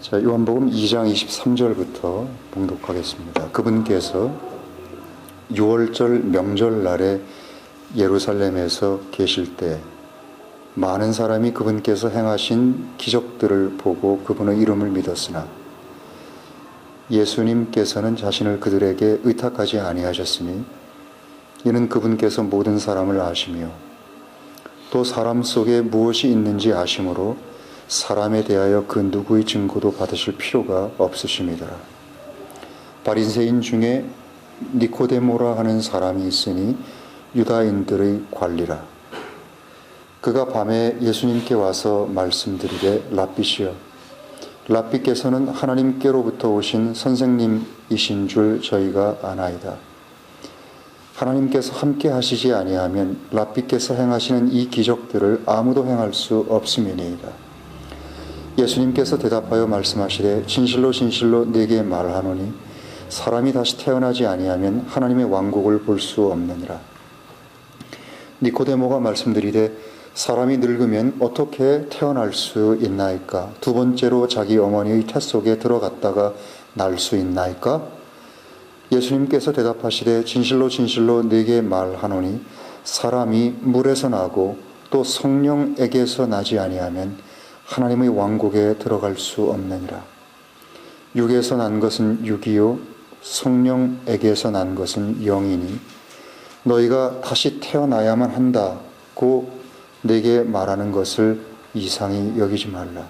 자, 요한복음 2장 23절부터 봉독하겠습니다. 그분께서 6월절 명절날에 예루살렘에서 계실 때 많은 사람이 그분께서 행하신 기적들을 보고 그분의 이름을 믿었으나 예수님께서는 자신을 그들에게 의탁하지 아니하셨으니 이는 그분께서 모든 사람을 아시며 또 사람 속에 무엇이 있는지 아심으로 사람에 대하여 그 누구의 증거도 받으실 필요가 없으심이더라. 바리새인 중에 니코데모라 하는 사람이 있으니 유다인들의 관리라. 그가 밤에 예수님께 와서 말씀드리되 랍비시여, 랍비께서는 하나님께로부터 오신 선생님이신 줄 저희가 아나이다. 하나님께서 함께 하시지 아니하면 랍비께서 행하시는 이 기적들을 아무도 행할 수 없음이니이다. 예수님께서 대답하여 말씀하시되 진실로 진실로 네게 말하노니 사람이 다시 태어나지 아니하면 하나님의 왕국을 볼 수 없느니라. 니코데모가 말씀드리되 사람이 늙으면 어떻게 태어날 수 있나이까? 두 번째로 자기 어머니의 태 속에 들어갔다가 날 수 있나이까? 예수님께서 대답하시되 진실로 진실로 네게 말하노니 사람이 물에서 나고 또 성령에게서 나지 아니하면 하나님의 왕국에 들어갈 수 없느니라. 육에서 난 것은 육이요 성령에게서 난 것은 영이니 너희가 다시 태어나야만 한다고 내게 말하는 것을 이상히 여기지 말라.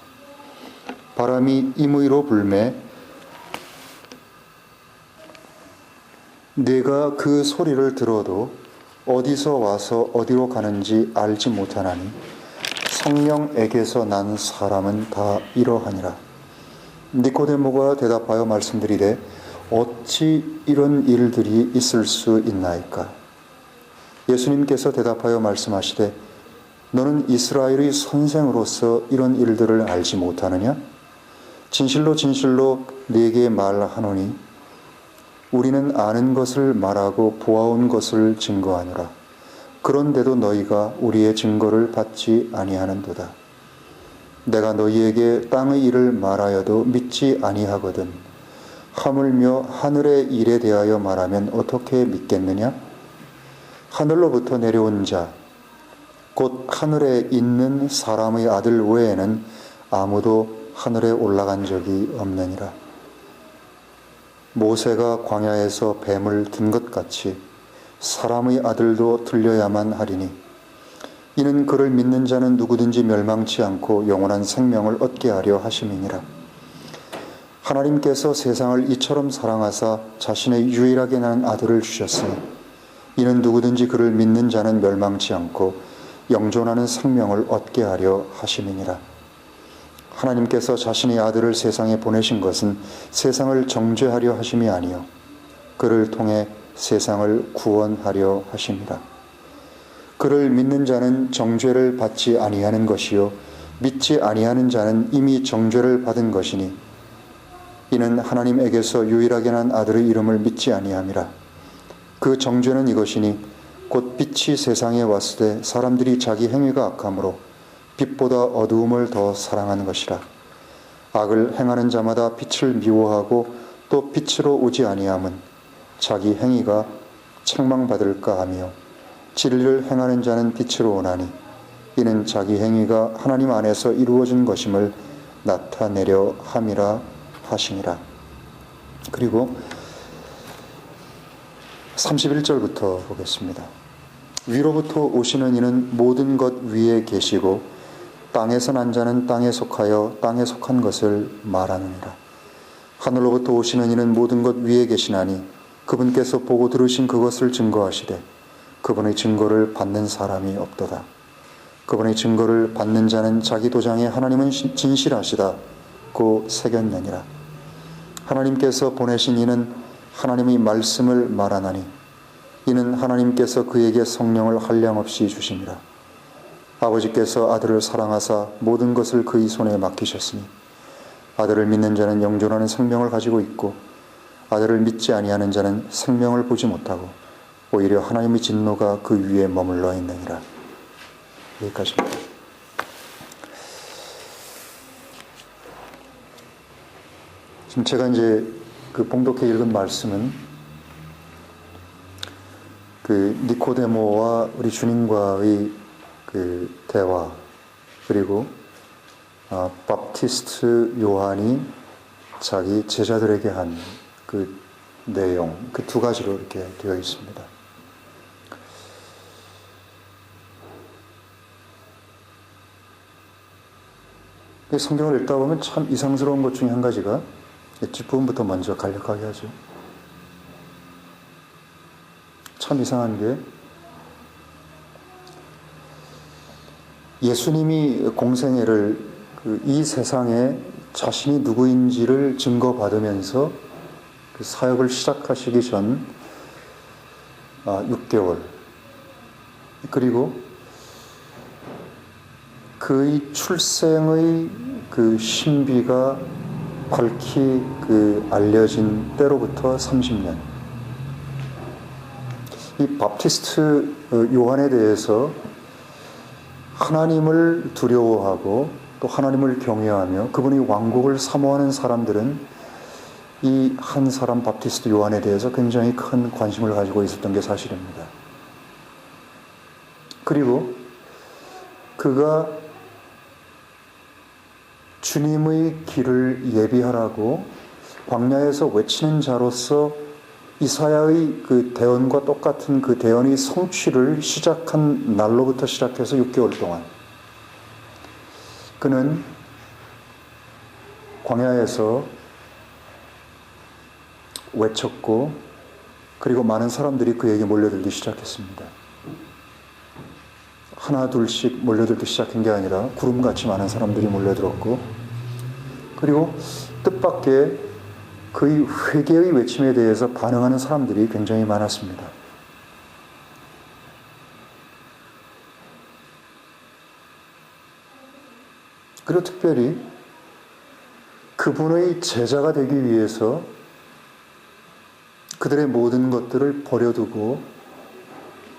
바람이 임의로 불매 내가 그 소리를 들어도 어디서 와서 어디로 가는지 알지 못하나니 성령에게서 난 사람은 다 이러하니라. 니코데모가 대답하여 말씀드리되 어찌 이런 일들이 있을 수 있나이까? 예수님께서 대답하여 말씀하시되 너는 이스라엘의 선생으로서 이런 일들을 알지 못하느냐? 진실로 진실로 네게 말하노니 우리는 아는 것을 말하고 보아온 것을 증거하노라. 그런데도 너희가 우리의 증거를 받지 아니하는도다. 내가 너희에게 땅의 일을 말하여도 믿지 아니하거든. 하물며 하늘의 일에 대하여 말하면 어떻게 믿겠느냐? 하늘로부터 내려온 자, 곧 하늘에 있는 사람의 아들 외에는 아무도 하늘에 올라간 적이 없느니라. 모세가 광야에서 뱀을 든 것 같이 사람의 아들도 들려야만 하리니 이는 그를 믿는 자는 누구든지 멸망치 않고 영원한 생명을 얻게 하려 하심이니라. 하나님께서 세상을 이처럼 사랑하사 자신의 유일하게 난 아들을 주셨으니 이는 누구든지 그를 믿는 자는 멸망치 않고 영존하는 생명을 얻게 하려 하심이니라. 하나님께서 자신의 아들을 세상에 보내신 것은 세상을 정죄하려 하심이 아니요 그를 통해 세상을 구원하려 하심이라. 그를 믿는 자는 정죄를 받지 아니하는 것이요 믿지 아니하는 자는 이미 정죄를 받은 것이니 이는 하나님에게서 유일하게 난 아들의 이름을 믿지 아니함이라. 그 정죄는 이것이니 곧 빛이 세상에 왔을 때 사람들이 자기 행위가 악함으로 빛보다 어두움을 더 사랑하는 것이라. 악을 행하는 자마다 빛을 미워하고 또 빛으로 오지 아니함은 자기 행위가 책망받을까 하며 진리를 행하는 자는 빛으로 오나니 이는 자기 행위가 하나님 안에서 이루어진 것임을 나타내려 함이라 하시니라. 그리고 31절부터 보겠습니다. 위로부터 오시는 이는 모든 것 위에 계시고 땅에서 난 자는 땅에 속하여 땅에 속한 것을 말하느니라. 하늘로부터 오시는 이는 모든 것 위에 계시나니 그분께서 보고 들으신 그것을 증거하시되 그분의 증거를 받는 사람이 없도다. 그분의 증거를 받는 자는 자기 도장에 하나님은 진실하시다고 새겼느니라. 하나님께서 보내신 이는 하나님의 말씀을 말하나니 이는 하나님께서 그에게 성령을 한량없이 주심이라. 아버지께서 아들을 사랑하사 모든 것을 그의 손에 맡기셨으니 아들을 믿는 자는 영존하는 생명을 가지고 있고 아들을 믿지 아니하는 자는 생명을 보지 못하고 오히려 하나님의 진노가 그 위에 머물러 있느니라. 여기까지입니다. 지금 제가 이제 그 봉독해 읽은 말씀은 그 니코데모와 우리 주님과의 그 대화, 그리고 밥티스트 요한이 자기 제자들에게 한 그 내용, 그 두 가지로 이렇게 되어 있습니다. 성경을 읽다 보면 참 이상스러운 것 중에 한 가지가 뒷부분부터 먼저 간략하게 하죠. 참 이상한 게 예수님이 공생애를 이 세상에 자신이 누구인지를 증거받으면서 그 사역을 시작하시기 전 6개월, 그리고 그의 출생의 그 신비가 밝히 그 알려진 때로부터 30년. 이 밥티스트 요한에 대해서 하나님을 두려워하고 또 하나님을 경외하며 그분의 왕국을 사모하는 사람들은 이 한 사람 밥티스트 요한에 대해서 굉장히 큰 관심을 가지고 있었던 게 사실입니다. 그리고 그가 주님의 길을 예비하라고 광야에서 외치는 자로서 이사야의 그 대언과 똑같은 그 대언의 성취를 시작한 날로부터 시작해서 6개월 동안 그는 광야에서 외쳤고, 그리고 많은 사람들이 그에게 몰려들기 시작했습니다. 하나 둘씩 몰려들기 시작한 게 아니라 구름같이 많은 사람들이 몰려들었고, 그리고 뜻밖의 그의 회개의 외침에 대해서 반응하는 사람들이 굉장히 많았습니다. 그리고 특별히 그분의 제자가 되기 위해서 그들의 모든 것들을 버려두고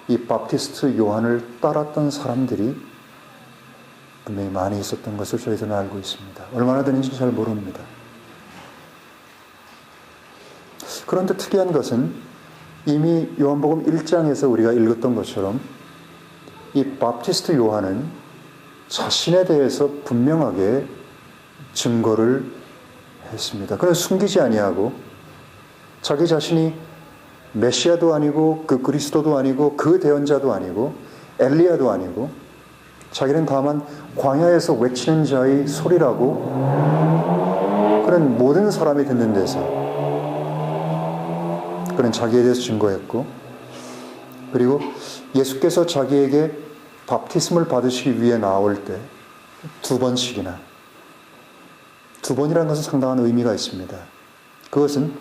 이 밥티스트 요한을 따랐던 사람들이 분명히 많이 있었던 것을 저희들은 알고 있습니다. 얼마나 되는지 잘 모릅니다. 그런데 특이한 것은 이미 요한복음 1장에서 우리가 읽었던 것처럼 이 밥티스트 요한은 자신에 대해서 분명하게 증거를 했습니다. 그는 숨기지 아니하고 자기 자신이 메시아도 아니고 그 그리스도도 아니고 그 대언자도 아니고 엘리야도 아니고 자기는 다만 광야에서 외치는 자의 소리라고 그는 모든 사람이 듣는 데서 그는 자기에 대해서 증거했고, 그리고 예수께서 자기에게 밥티즘을 받으시기 위해 나올 때 2번씩이나, 2번이라는 것은 상당한 의미가 있습니다. 그것은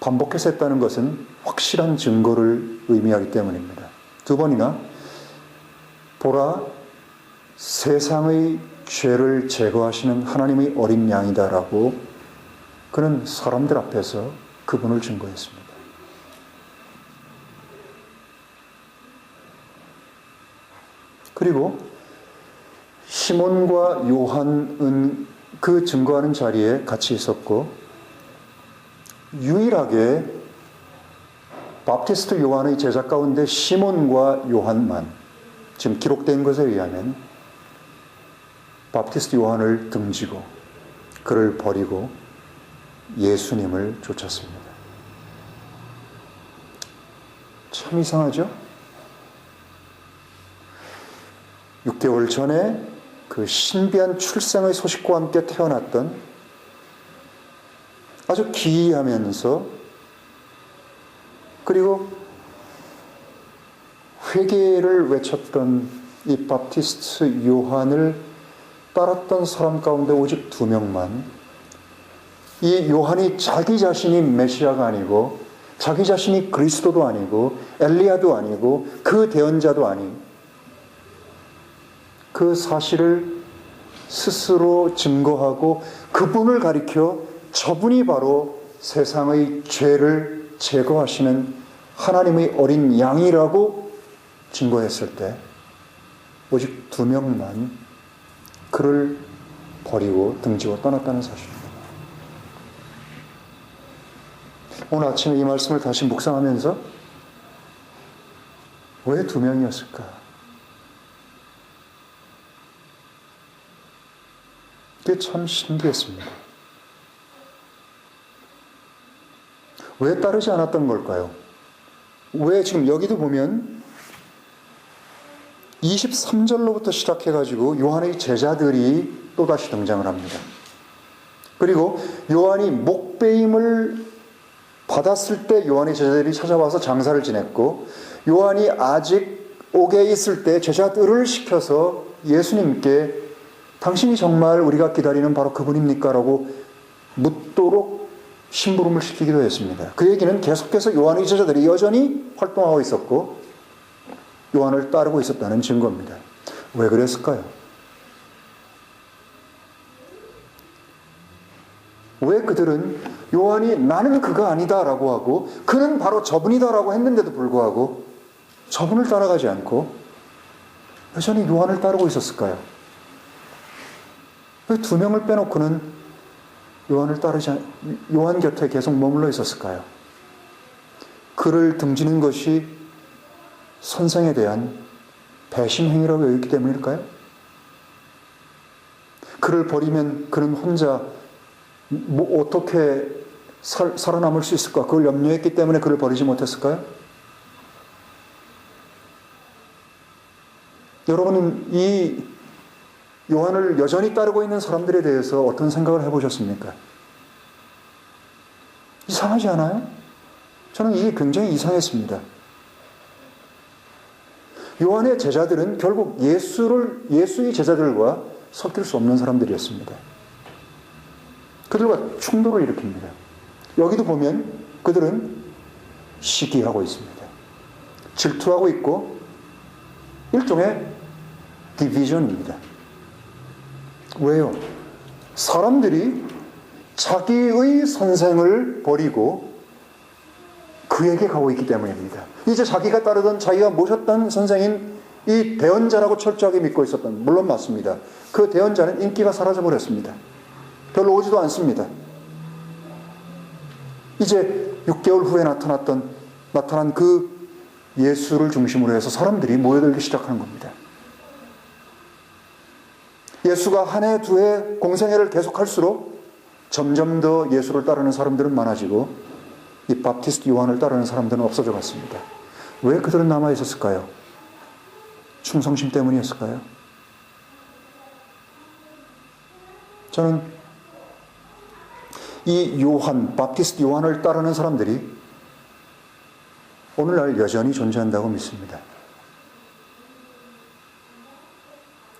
반복해서 했다는 것은 확실한 증거를 의미하기 때문입니다. 2번이나 보라, 세상의 죄를 제거하시는 하나님의 어린 양이다라고 그는 사람들 앞에서 그분을 증거했습니다. 그리고 시몬과 요한은 그 증거하는 자리에 같이 있었고, 유일하게 밥티스트 요한의 제자 가운데 시몬과 요한만, 지금 기록된 것에 의하면 밥티스트 요한을 등지고 그를 버리고 예수님을 쫓았습니다. 참 이상하죠? 6개월 전에 그 신비한 출생의 소식과 함께 태어났던 아주 기이하면서 그리고 회개를 외쳤던 이 밥티스트 요한을 따랐던 사람 가운데 오직 2명만, 이 요한이 자기 자신이 메시아가 아니고 자기 자신이 그리스도도 아니고 엘리야도 아니고 그 대언자도 아닌 그 사실을 스스로 증거하고 그분을 가리켜 저분이 바로 세상의 죄를 제거하시는 하나님의 어린 양이라고 증거했을 때 오직 2명만 그를 버리고 등지고 떠났다는 사실입니다. 오늘 아침에 이 말씀을 다시 묵상하면서 왜 2명이었을까? 그게 참 신기했습니다. 왜 따르지 않았던 걸까요? 왜 지금 여기도 보면 23절로부터 시작해가지고 요한의 제자들이 또다시 등장을 합니다. 그리고 요한이 목배임을 받았을 때 요한의 제자들이 찾아와서 장사를 지냈고, 요한이 아직 옥에 있을 때 제자들을 시켜서 예수님께 당신이 정말 우리가 기다리는 바로 그분입니까? 라고 묻도록 심부름을 시키기도 했습니다. 그 얘기는 계속해서 요한의 제자들이 여전히 활동하고 있었고 요한을 따르고 있었다는 증거입니다. 왜 그랬을까요? 왜 그들은 요한이 나는 그가 아니다라고 하고 그는 바로 저분이다라고 했는데도 불구하고 저분을 따라가지 않고 여전히 요한을 따르고 있었을까요? 왜 2명을 빼놓고는 요한 곁에 계속 머물러 있었을까요? 그를 등지는 것이 선생에 대한 배신 행위라고 여겼기 때문일까요? 그를 버리면 그는 혼자 어떻게 살아남을 수 있을까? 그걸 염려했기 때문에 그를 버리지 못했을까요? 여러분은 이 요한을 여전히 따르고 있는 사람들에 대해서 어떤 생각을 해보셨습니까? 이상하지 않아요? 저는 이게 굉장히 이상했습니다. 요한의 제자들은 결국 예수의 제자들과 섞일 수 없는 사람들이었습니다. 그들과 충돌을 일으킵니다. 여기도 보면 그들은 시기하고 있습니다. 질투하고 있고 일종의 디비전입니다. 왜요? 사람들이 자기의 선생을 버리고 그에게 가고 있기 때문입니다. 이제 자기가 따르던 자기가 모셨던 선생인 이 대언자라고 철저하게 믿고 있었던, 물론 맞습니다. 그 대언자는 인기가 사라져버렸습니다. 별로 오지도 않습니다. 이제 6개월 후에 나타난 그 예수를 중심으로 해서 사람들이 모여들기 시작하는 겁니다. 예수가 한 해, 2해 공생애를 계속할수록 점점 더 예수를 따르는 사람들은 많아지고 이 바프티스트 요한을 따르는 사람들은 없어져 갔습니다. 왜 그들은 남아있었을까요? 충성심 때문이었을까요? 저는 이 바프티스트 요한을 따르는 사람들이 오늘날 여전히 존재한다고 믿습니다.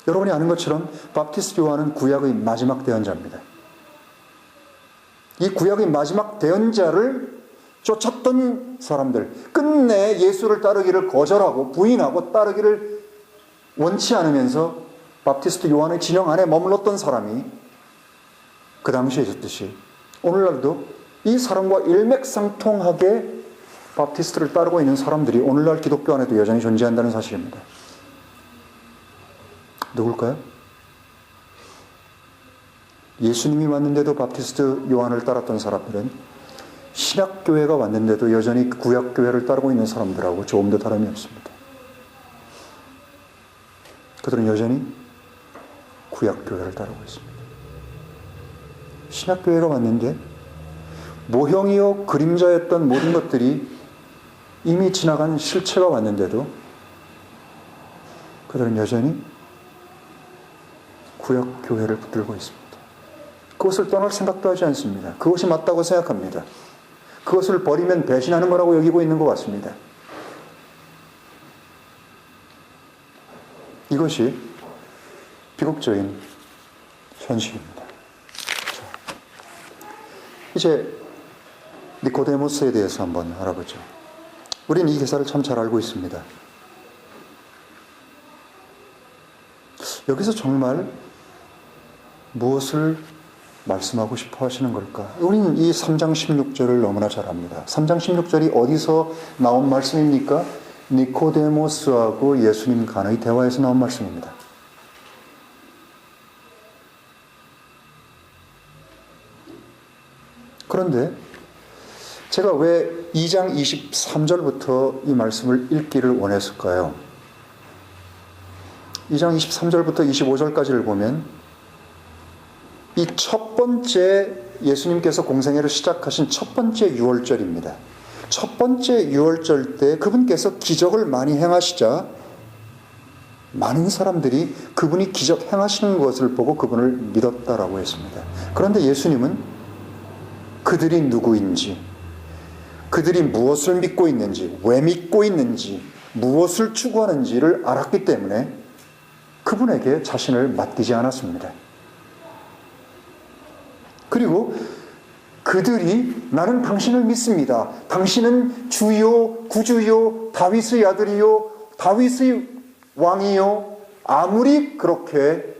여러분이 아는 것처럼 바프티스트 요한은 구약의 마지막 대언자입니다. 이 구약의 마지막 대언자를 쫓았던 사람들, 끝내 예수를 따르기를 거절하고 부인하고 따르기를 원치 않으면서 바프티스트 요한의 진영 안에 머물렀던 사람이 그 당시에 있었듯이 오늘날도 이 사람과 일맥상통하게 바프티스트를 따르고 있는 사람들이 오늘날 기독교 안에도 여전히 존재한다는 사실입니다. 누굴까요? 예수님이 왔는데도 바프티스트 요한을 따랐던 사람들은 신약교회가 왔는데도 여전히 구약교회를 따르고 있는 사람들하고 조금도 다름이 없습니다. 그들은 여전히 구약교회를 따르고 있습니다. 신약교회가 왔는데 모형이요 그림자였던 모든 것들이 이미 지나간 실체가 왔는데도 그들은 여전히 구약교회를 붙들고 있습니다. 그것을 떠날 생각도 하지 않습니다. 그것이 맞다고 생각합니다. 그것을 버리면 배신하는 거라고 여기고 있는 것 같습니다. 이것이 비극적인 현실입니다. 이제 니코데모스에 대해서 한번 알아보죠. 우리는 이 기사를 참 잘 알고 있습니다. 여기서 정말 무엇을 말씀하고 싶어 하시는 걸까? 우리는 이 3장 16절을 너무나 잘 압니다. 3장 16절이 어디서 나온 말씀입니까? 니코데모스하고 예수님 간의 대화에서 나온 말씀입니다. 그런데 제가 왜 2장 23절부터 이 말씀을 읽기를 원했을까요? 2장 23절부터 25절까지를 보면 이 첫 번째 예수님께서 공생애를 시작하신 첫 번째 유월절입니다. 첫 번째 유월절 때 그분께서 기적을 많이 행하시자 많은 사람들이 그분이 기적 행하시는 것을 보고 그분을 믿었다라고 했습니다. 그런데 예수님은 그들이 누구인지, 그들이 무엇을 믿고 있는지, 왜 믿고 있는지, 무엇을 추구하는지를 알았기 때문에 그분에게 자신을 맡기지 않았습니다. 그리고 그들이 나는 당신을 믿습니다. 당신은 주요, 구주요, 다윗의 아들이요, 다윗의 왕이요. 아무리 그렇게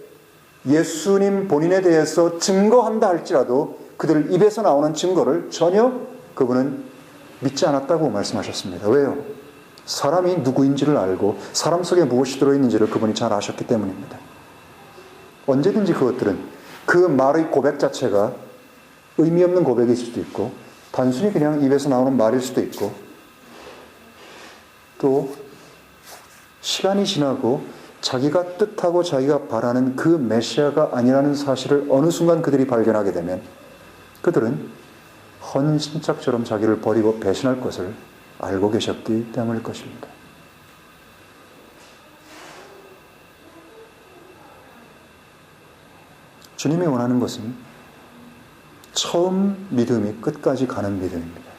예수님 본인에 대해서 증거한다 할지라도 그들 입에서 나오는 증거를 전혀 그분은 믿지 않았다고 말씀하셨습니다. 왜요? 사람이 누구인지를 알고 사람 속에 무엇이 들어있는지를 그분이 잘 아셨기 때문입니다. 언제든지 그것들은 그 말의 고백 자체가 의미 없는 고백일 수도 있고 단순히 그냥 입에서 나오는 말일 수도 있고 또 시간이 지나고 자기가 뜻하고 자기가 바라는 그 메시아가 아니라는 사실을 어느 순간 그들이 발견하게 되면 그들은 헌신짝처럼 자기를 버리고 배신할 것을 알고 계셨기 때문일 것입니다. 주님이 원하는 것은 처음 믿음이 끝까지 가는 믿음입니다.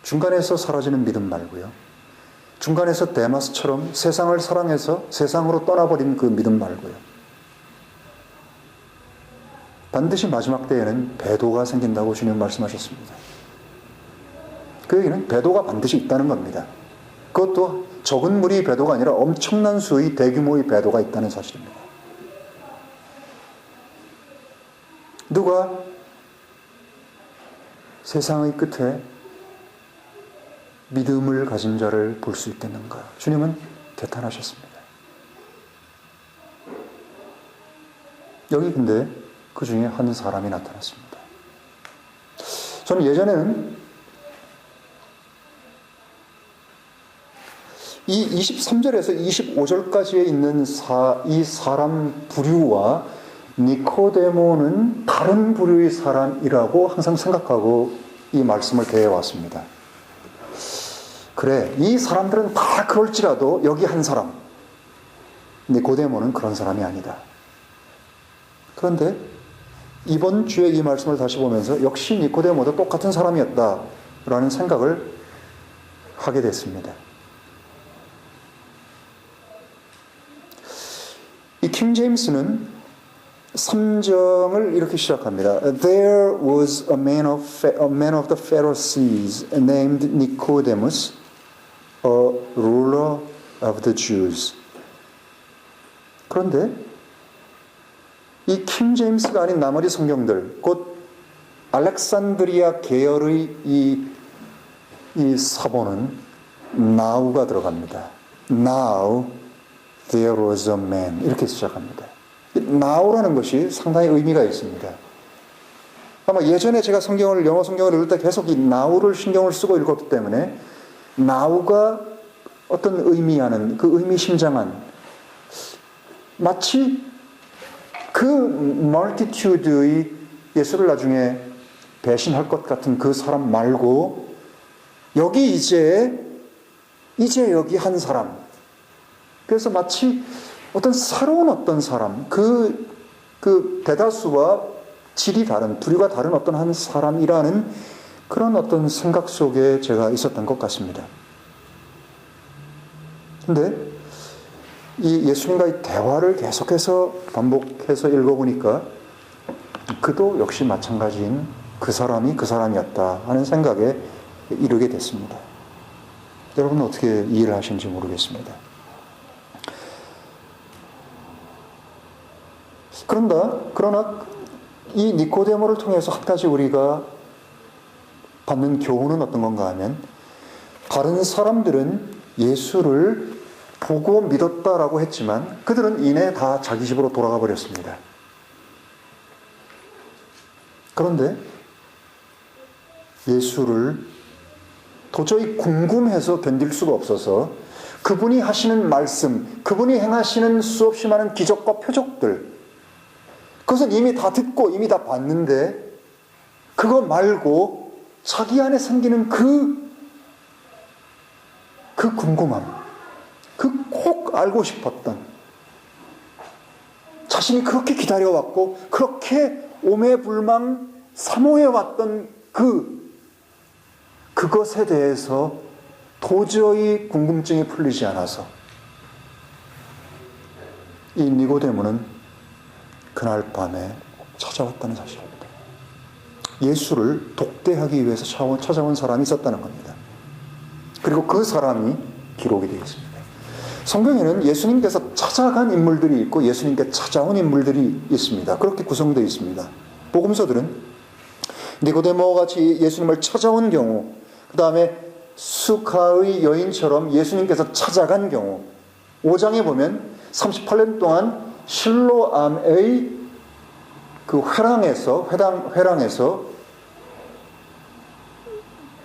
중간에서 사라지는 믿음 말고요. 중간에서 데마스처럼 세상을 사랑해서 세상으로 떠나버린 그 믿음 말고요. 반드시 마지막 때에는 배도가 생긴다고 주님 말씀하셨습니다. 그 얘기는 배도가 반드시 있다는 겁니다. 그것도 적은 무리의 배도가 아니라 엄청난 수의 대규모의 배도가 있다는 사실입니다. 누가 세상의 끝에 믿음을 가진 자를 볼 수 있겠는가? 주님은 개탄하셨습니다. 여기 근데 그 중에 한 사람이 나타났습니다. 저는 예전에는 이 23절에서 25절까지에 있는 이 사람 부류와 니코데모는 다른 부류의 사람이라고 항상 생각하고 이 말씀을 대해왔습니다. 그래, 이 사람들은 다 그럴지라도 여기 한 사람, 니코데모는 그런 사람이 아니다. 그런데 이번 주에 이 말씀을 다시 보면서 역시 니코데모도 똑같은 사람이었다라는 생각을 하게 됐습니다. 이 킹 제임스는 3장을 이렇게 시작합니다. There was a man of the Pharisees named Nicodemus, a ruler of the Jews. 그런데 이 킹 제임스가 아닌 나머지 성경들, 곧 알렉산드리아 계열의 이 사본은 now가 들어갑니다. Now there was a man, 이렇게 시작합니다. now라는 것이 상당히 의미가 있습니다. 아마 예전에 제가 영어 성경을 읽을 때 계속 이 now를 신경을 쓰고 읽었기 때문에 now가 어떤 의미하는, 그 의미심장한, 마치 그 multitude의 예수를 나중에 배신할 것 같은 그 사람 말고 여기 이제 여기 한 사람, 그래서 마치 어떤 새로운 어떤 사람, 그 대다수와 질이 다른, 부류가 다른 어떤 한 사람이라는 그런 어떤 생각 속에 제가 있었던 것 같습니다. 근데 이 예수님과의 대화를 계속해서 반복해서 읽어보니까 그도 역시 마찬가지인 그 사람이 그 사람이었다 하는 생각에 이르게 됐습니다. 여러분은 어떻게 이해를 하시는지 모르겠습니다. 그러나 이 니코데모를 통해서 한 가지 우리가 받는 교훈은 어떤 건가 하면, 다른 사람들은 예수를 보고 믿었다라고 했지만 그들은 이내 다 자기 집으로 돌아가 버렸습니다. 그런데 예수를 도저히 궁금해서 견딜 수가 없어서 그분이 하시는 말씀, 그분이 행하시는 수없이 많은 기적과 표적들, 그것은 이미 다 듣고 이미 다 봤는데 그거 말고 자기 안에 생기는 그 궁금함, 그 꼭 알고 싶었던, 자신이 그렇게 기다려왔고 그렇게 오매불망 사모해왔던 그것에 대해서 도저히 궁금증이 풀리지 않아서 이 니고데모는 그날 밤에 찾아왔다는 사실입니다. 예수를 독대하기 위해서 찾아온 사람이 있었다는 겁니다. 그리고 그 사람이 기록이 되어 있습니다. 성경에는 예수님께서 찾아간 인물들이 있고 예수님께 찾아온 인물들이 있습니다. 그렇게 구성되어 있습니다. 복음서들은 니고데모와 같이 예수님을 찾아온 경우, 그 다음에 수카의 여인처럼 예수님께서 찾아간 경우, 5장에 보면 38년 동안 실로암의 그 회당에서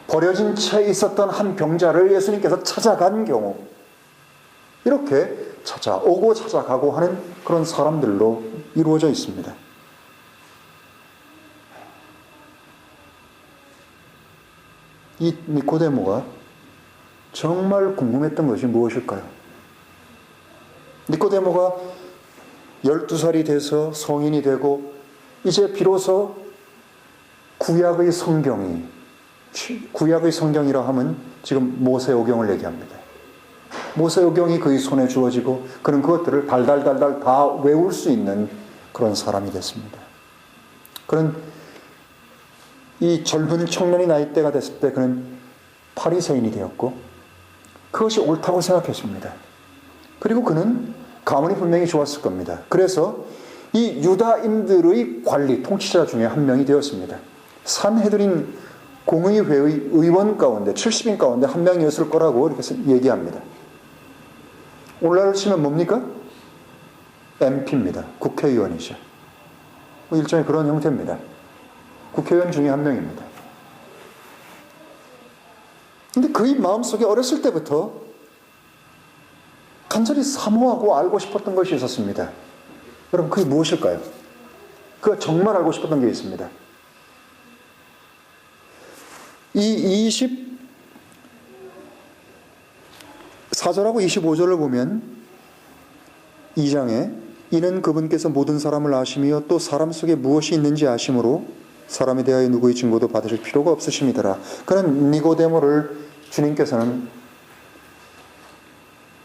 버려진 채 있었던 한 병자를 예수님께서 찾아간 경우, 이렇게 찾아오고 찾아가고 하는 그런 사람들로 이루어져 있습니다. 이 니고데모가 정말 궁금했던 것이 무엇일까요? 니고데모가 12살이 돼서 성인이 되고 이제 비로소 구약의 성경이라 하면 지금 모세오경을 얘기합니다. 모세오경이 그의 손에 주어지고 그는 그것들을 달달달달 다 외울 수 있는 그런 사람이 됐습니다. 그는 이 젊은 청년이 나이대가 됐을 때 그는 바리새인이 되었고 그것이 옳다고 생각했습니다. 그리고 그는 가문이 분명히 좋았을 겁니다. 그래서 이 유다인들의 관리, 통치자 중에 한 명이 되었습니다. 산헤드린 공의회의 의원 가운데 70인 가운데 한 명이었을 거라고 이렇게 얘기합니다. 오늘날로 치면 뭡니까? MP입니다. 국회의원이죠. 일종의 그런 형태입니다. 국회의원 중에 한 명입니다. 근데 그의 마음속에 어렸을 때부터 간절히 사모하고 알고 싶었던 것이 있었습니다. 여러분, 그게 무엇일까요? 그가 정말 알고 싶었던 게 있습니다. 이 24절하고 25절을 보면 2장에 이는 그분께서 모든 사람을 아시며 또 사람 속에 무엇이 있는지 아심으로 사람에 대하여 누구의 증거도 받으실 필요가 없으심이더라. 그는 니고데모를 주님께서는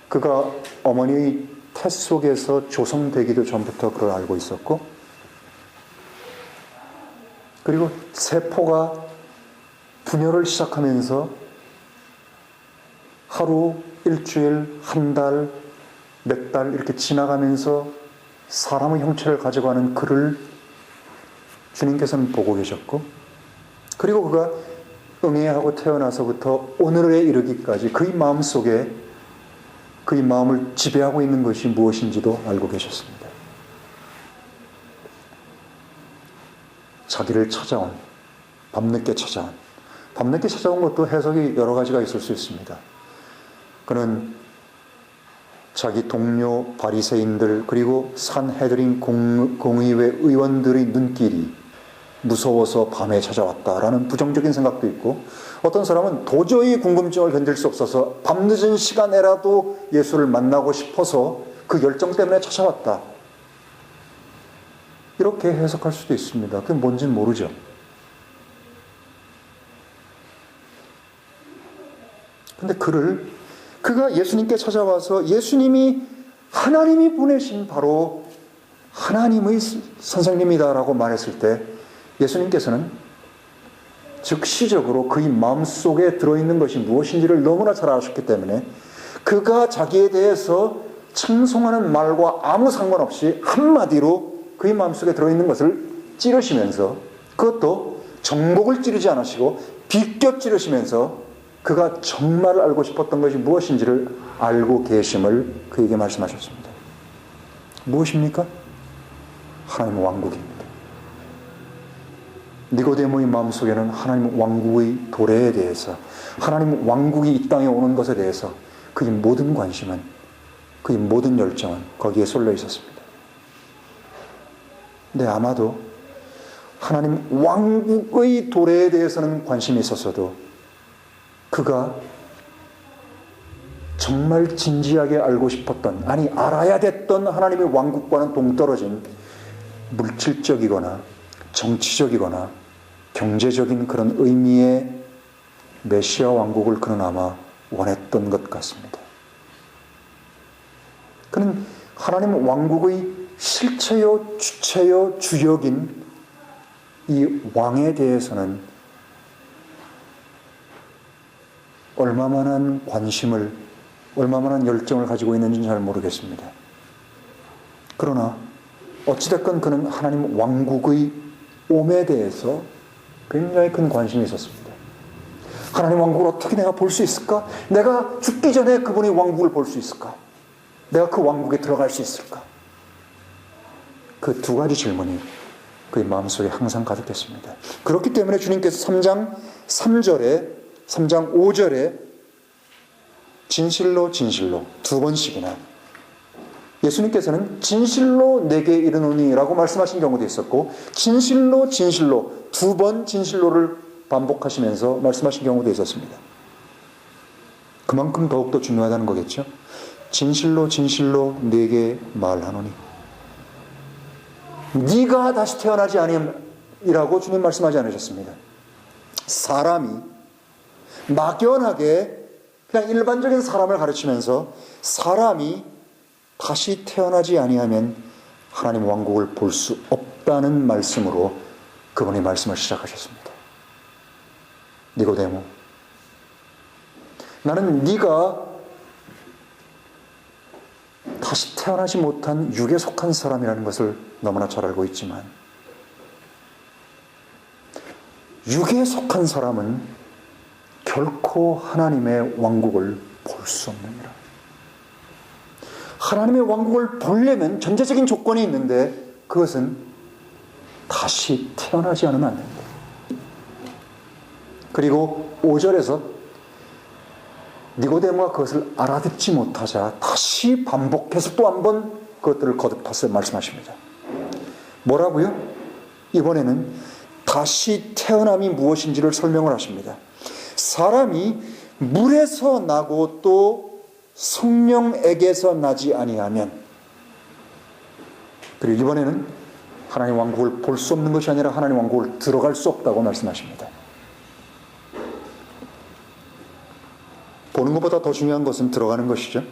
그가 어머니의 태 속에서 조성되기도 전부터 그걸 알고 있었고, 그리고 세포가 분열을 시작하면서 하루, 일주일, 한 달, 몇 달 이렇게 지나가면서 사람의 형체를 가져가는 그를 주님께서는 보고 계셨고, 그리고 그가 응애하고 태어나서부터 오늘에 이르기까지 그의 마음속에 그의 마음을 지배하고 있는 것이 무엇인지도 알고 계셨습니다. 자기를 찾아온, 밤늦게 찾아온 것도 해석이 여러 가지가 있을 수 있습니다. 그는 자기 동료 바리새인들 그리고 산헤드린 공의회 의원들의 눈길이 무서워서 밤에 찾아왔다라는 부정적인 생각도 있고, 어떤 사람은 도저히 궁금증을 견딜 수 없어서 밤늦은 시간에라도 예수를 만나고 싶어서 그 열정 때문에 찾아왔다, 이렇게 해석할 수도 있습니다. 그게 뭔지는 모르죠. 근데 그가 예수님께 찾아와서 예수님이 하나님이 보내신 바로 하나님의 선생님이다라고 말했을 때 예수님께서는 즉시적으로 그의 마음속에 들어있는 것이 무엇인지를 너무나 잘 아셨기 때문에 그가 자기에 대해서稱颂하는 말과 아무 상관없이 한마디로 그의 마음속에 들어있는 것을 찌르시면서, 그것도 정복을 찌르지 않으시고 비껴 찌르시면서 그가 정말 알고 싶었던 것이 무엇인지를 알고 계심을 그에게 말씀하셨습니다. 무엇입니까? 하나님의 왕국입니다. 니고데모의 마음속에는 하나님 왕국의 도래에 대해서, 하나님 왕국이 이 땅에 오는 것에 대해서 그의 모든 관심은, 그의 모든 열정은 거기에 쏠려 있었습니다. 근데 아마도 하나님 왕국의 도래에 대해서는 관심이 있었어도 그가 정말 진지하게 알고 싶었던, 아니 알아야 됐던 하나님의 왕국과는 동떨어진 물질적이거나 정치적이거나 경제적인 그런 의미의 메시아 왕국을 그는 아마 원했던 것 같습니다. 그는 하나님 왕국의 실체요 주체요 주역인 이 왕에 대해서는 얼마만한 관심을, 얼마만한 열정을 가지고 있는지는 잘 모르겠습니다. 그러나 어찌됐건 그는 하나님 왕국의 옴에 대해서 굉장히 큰 관심이 있었습니다. 하나님 왕국을 어떻게 내가 볼 수 있을까? 내가 죽기 전에 그분의 왕국을 볼 수 있을까? 내가 그 왕국에 들어갈 수 있을까? 그 두 가지 질문이 그의 마음속에 항상 가득했습니다. 그렇기 때문에 주님께서 3장 5절에 진실로 진실로 두 번씩이나, 예수님께서는 진실로 내게 이르노니 라고 말씀하신 경우도 있었고, 진실로 진실로 두 번 진실로를 반복하시면서 말씀하신 경우도 있었습니다. 그만큼 더욱더 중요하다는 거겠죠. 진실로 진실로 내게 말하노니, 네가 다시 태어나지 아니함이라고 주님 말씀하지 않으셨습니다. 사람이 막연하게 그냥 일반적인 사람을 가르치면서 사람이 다시 태어나지 아니하면 하나님 왕국을 볼 수 없다는 말씀으로 그분이 말씀을 시작하셨습니다. 니고데모, 나는 네가 다시 태어나지 못한 육에 속한 사람이라는 것을 너무나 잘 알고 있지만, 육에 속한 사람은 결코 하나님의 왕국을 볼 수 없느니라. 하나님의 왕국을 보려면 전제적인 조건이 있는데 그것은 다시 태어나지 않으면 안 됩니다. 그리고 5절에서 니고데모가 그것을 알아듣지 못하자 다시 반복해서 또 한 번 그것들을 거듭해서 말씀하십니다. 뭐라고요? 이번에는 다시 태어남이 무엇인지를 설명을 하십니다. 사람이 물에서 나고 또 성령에게서 나지 아니하면, 그리고 이번에는 하나님 왕국을 볼 수 없는 것이 아니라 하나님 왕국을 들어갈 수 없다고 말씀하십니다. 보는 것보다 더 중요한 것은 들어가는 것이죠.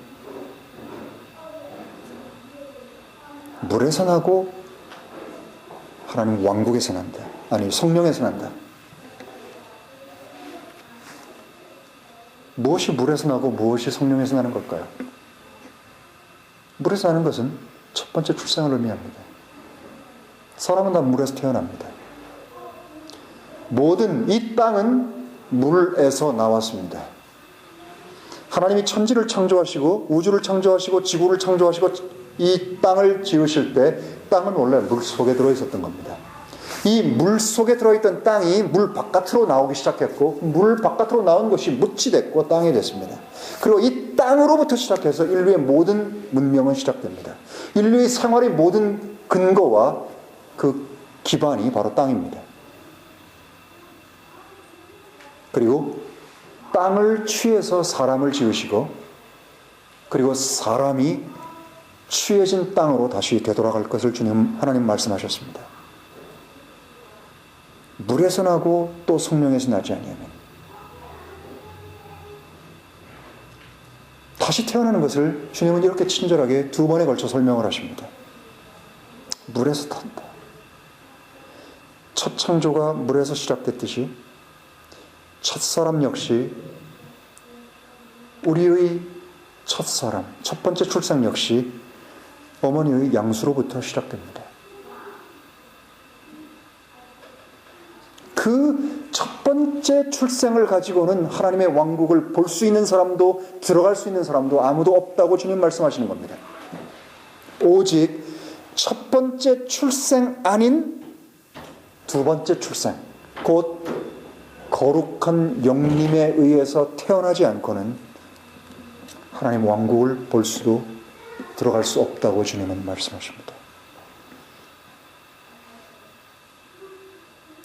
물에서 나고 하나님 왕국에서 난다. 아니, 성령에서 난다. 무엇이 물에서 나고 무엇이 성령에서 나는 걸까요? 물에서 나는 것은 첫 번째 출생을 의미합니다. 사람은 다 물에서 태어납니다. 모든 이 땅은 물에서 나왔습니다. 하나님이 천지를 창조하시고 우주를 창조하시고 지구를 창조하시고 이 땅을 지으실 때 땅은 원래 물 속에 들어있었던 겁니다. 이 물 속에 들어있던 땅이 물 바깥으로 나오기 시작했고, 물 바깥으로 나온 것이 묻이 됐고 땅이 됐습니다. 그리고 이 땅으로부터 시작해서 인류의 모든 문명은 시작됩니다. 인류의 생활의 모든 근거와 그 기반이 바로 땅입니다. 그리고 땅을 취해서 사람을 지으시고, 그리고 사람이 취해진 땅으로 다시 되돌아갈 것을 주님 하나님 말씀하셨습니다. 물에서 나고 또 성령에서 나지 아니하면, 다시 태어나는 것을 주님은 이렇게 친절하게 두 번에 걸쳐 설명을 하십니다. 물에서 탄다. 첫 창조가 물에서 시작됐듯이 첫사람 역시, 우리의 첫사람, 첫 번째 출생 역시 어머니의 양수로부터 시작됩니다. 그 첫 번째 출생을 가지고는 하나님의 왕국을 볼 수 있는 사람도 들어갈 수 있는 사람도 아무도 없다고 주님 말씀하시는 겁니다. 오직 첫 번째 출생 아닌 두 번째 출생, 곧 거룩한 영림에 의해서 태어나지 않고는 하나님 왕국을 볼 수도 들어갈 수 없다고 주님은 말씀하십니다.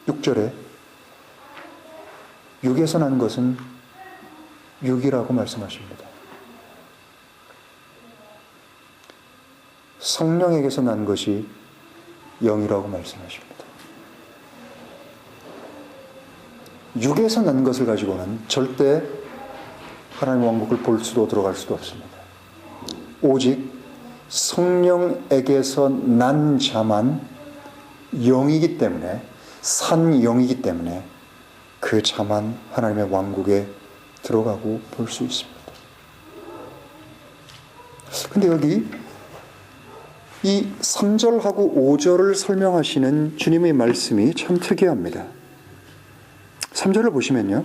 6절에 육에서 난 것은 육이라고 말씀하십니다. 성령에게서 난 것이 영이라고 말씀하십니다. 육에서 난 것을 가지고는 절대 하나님 왕국을 볼 수도 들어갈 수도 없습니다. 오직 성령에게서 난 자만 영이기 때문에, 산 영이기 때문에 그 자만 하나님의 왕국에 들어가고 볼 수 있습니다. 근데 여기 이 3절하고 5절을 설명하시는 주님의 말씀이 참 특이합니다. 3절을 보시면요,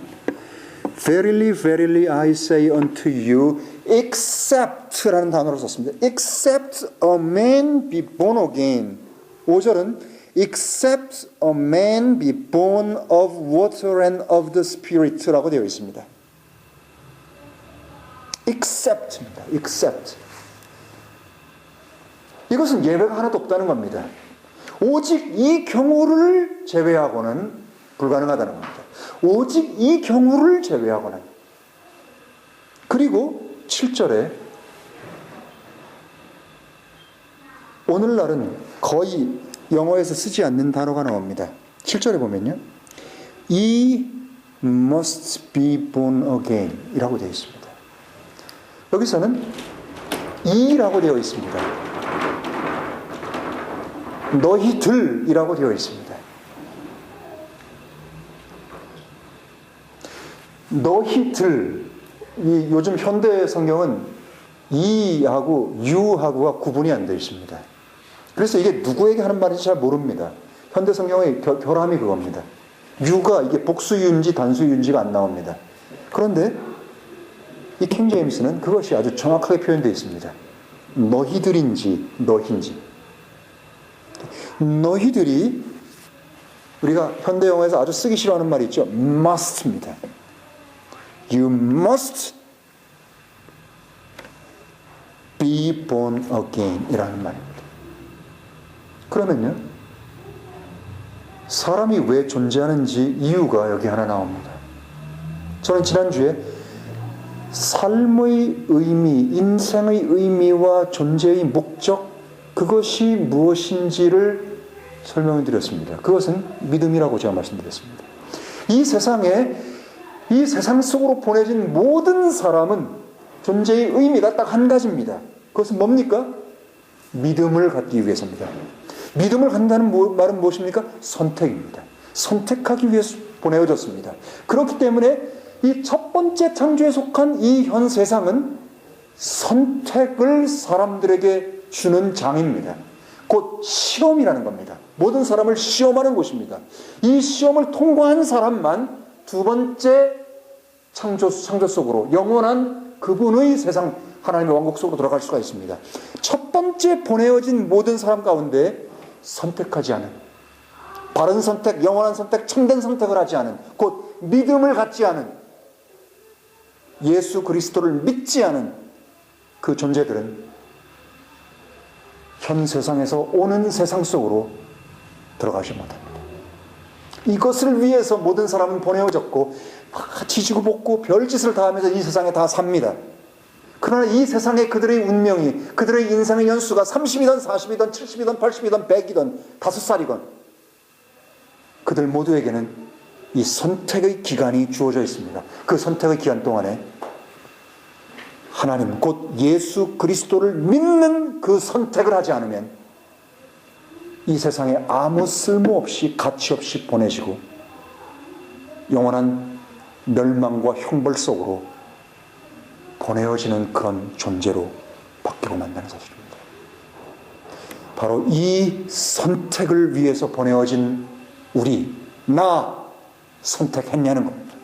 Verily, verily, I say unto you, except라는 단어를 썼습니다. Except a man be born again. 5절은 except a man be born of water and of the Spirit라고 되어 있습니다. Except입니다. Except. 이것은 예외가 하나도 없다는 겁니다. 오직 이 경우를 제외하고는 불가능하다는 겁니다. 오직 이 경우를 제외하고는. 그리고 7절에 오늘날은 거의 영어에서 쓰지 않는 단어가 나옵니다. 7절에 보면요, Ye must be born again 이라고 되어 있습니다. 여기서는 이라고 되어 있습니다. 너희들이라고 되어 있습니다. 너희들, 이 요즘 현대 성경은 이하고 유하고가 구분이 안 되어 있습니다. 그래서 이게 누구에게 하는 말인지 잘 모릅니다. 현대 성경의 결함이 그겁니다. 유가 이게 복수유인지 단수유인지가 안 나옵니다. 그런데 이 킹제임스는 그것이 아주 정확하게 표현되어 있습니다. 너희들인지 너희인지. 너희들이, 우리가 현대 영어에서 아주 쓰기 싫어하는 말이 있죠. must입니다. You must be born again 이라는 말입니다. 그러면요, 사람이 왜 존재하는지 이유가 여기 하나 나옵니다. 저는 지난주에 삶의 의미, 인생의 의미와 존재의 목적, 그것이 무엇인지를 설명을 드렸습니다. 그것은 믿음이라고 제가 말씀드렸습니다. 이 세상 속으로 보내진 모든 사람은 존재의 의미가 딱 한 가지입니다. 그것은 뭡니까? 믿음을 갖기 위해서입니다. 믿음을 갖는다는 말은 무엇입니까? 선택입니다. 선택하기 위해서 보내어졌습니다. 그렇기 때문에 이 첫 번째 창조에 속한 이 현 세상은 선택을 사람들에게 주는 장입니다. 곧 시험이라는 겁니다. 모든 사람을 시험하는 곳입니다. 이 시험을 통과한 사람만 두 번째 창조 속으로, 영원한 그분의 세상, 하나님의 왕국 속으로 들어갈 수가 있습니다. 첫 번째 보내어진 모든 사람 가운데 선택하지 않은, 바른 선택, 영원한 선택, 참된 선택을 하지 않은, 곧 믿음을 갖지 않은, 예수 그리스도를 믿지 않은 그 존재들은 현 세상에서 오는 세상 속으로 들어가지 못합니다. 이것을 위해서 모든 사람은 보내어졌고 지지고 볶고 별짓을 다 하면서 이 세상에 다 삽니다. 그러나 이 세상에 그들의 운명이, 그들의 인생의 연수가 30이든 40이든 70이든 80이든 100이든 5살이건 그들 모두에게는 이 선택의 기간이 주어져 있습니다. 그 선택의 기간 동안에 하나님 곧 예수 그리스도를 믿는 그 선택을 하지 않으면 이 세상에 아무 쓸모없이 가치 없이 보내지고 영원한 멸망과 형벌 속으로 보내어지는 그런 존재로 바뀌고 만다는 사실입니다. 바로 이 선택을 위해서 보내어진 우리, 나 선택했냐는 겁니다.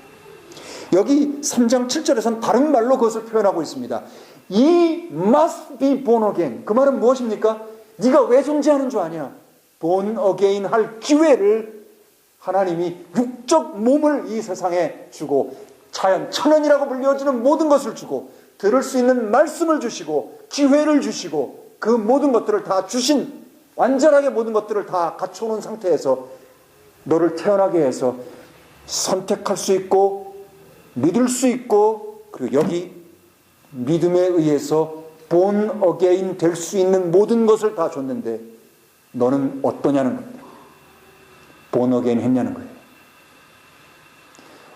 여기 3장 7절에서는 다른 말로 그것을 표현하고 있습니다. 이 must be born again. 그 말은 무엇입니까? 네가 왜 존재하는 줄 아냐? born again 할 기회를 하나님이 육적 몸을 이 세상에 주고 자연, 천연이라고 불려지는 모든 것을 주고 들을 수 있는 말씀을 주시고 기회를 주시고 그 모든 것들을 다 주신, 완전하게 모든 것들을 다 갖춰놓은 상태에서 너를 태어나게 해서 선택할 수 있고 믿을 수 있고, 그리고 여기 믿음에 의해서 born again 될 수 있는 모든 것을 다 줬는데 너는 어떠냐는 겁니다. born again 했냐는 거예요.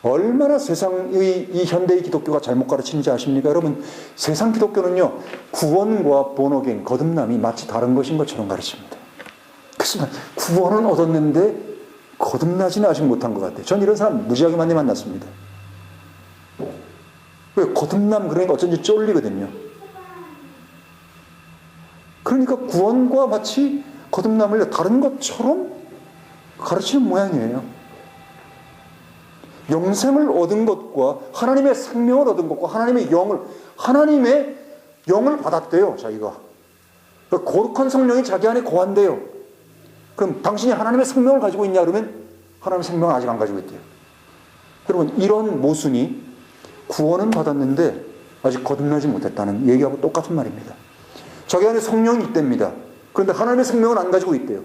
얼마나 세상의 이 현대의 기독교가 잘못 가르치는지 아십니까? 여러분, 세상 기독교는요, 구원과 born again, 거듭남이 마치 다른 것인 것처럼 가르칩니다. 그렇지만 구원은 얻었는데 거듭나지는 아직 못한 것 같아요. 전 이런 사람 무지하게 많이 만났습니다. 왜? 거듭남 그러니까 어쩐지 쫄리거든요. 그러니까 구원과 마치 거듭남을 다른 것처럼 가르치는 모양이에요. 영생을 얻은 것과 하나님의 생명을 얻은 것과 하나님의 영을 받았대요, 자기가. 거룩한 성령이 자기 안에 거한대요. 그럼 당신이 하나님의 생명을 가지고 있냐 그러면 하나님의 생명을 아직 안 가지고 있대요. 여러분, 이런 모순이 구원은 받았는데 아직 거듭나지 못했다는 얘기하고 똑같은 말입니다. 자기 안에 성령이 있답니다. 그런데 하나님의 생명을 안 가지고 있대요.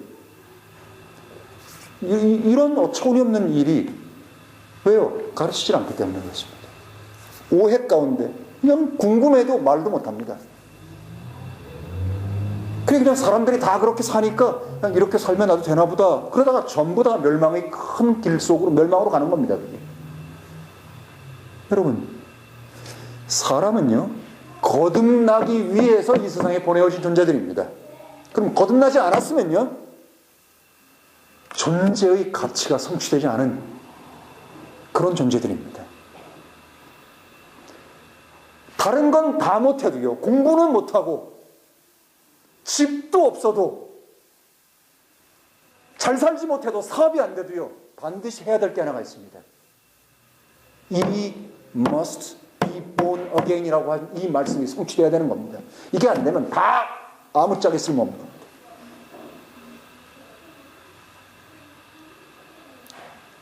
이런 어처구니없는 일이 왜요? 가르치질 않기 때문에 그렇습니다. 오해 가운데 그냥 궁금해도 말도 못합니다. 그냥 사람들이 다 그렇게 사니까 그냥 이렇게 살면 나도 되나 보다. 그러다가 전부 다 멸망의 큰 길 속으로 멸망으로 가는 겁니다. 그게. 여러분, 사람은요, 거듭나기 위해서 이 세상에 보내오신 존재들입니다. 그럼 거듭나지 않았으면요, 존재의 가치가 성취되지 않은 그런 존재들입니다. 다른 건 다 못해도요, 공부는 못하고 집도 없어도 잘 살지 못해도 사업이 안 돼도요, 반드시 해야 될 게 하나가 있습니다. 이 must be born again 이라고 한 이 말씀이 성취되어야 되는 겁니다. 이게 안 되면 다 아무짝에 쓸모없는 겁니다.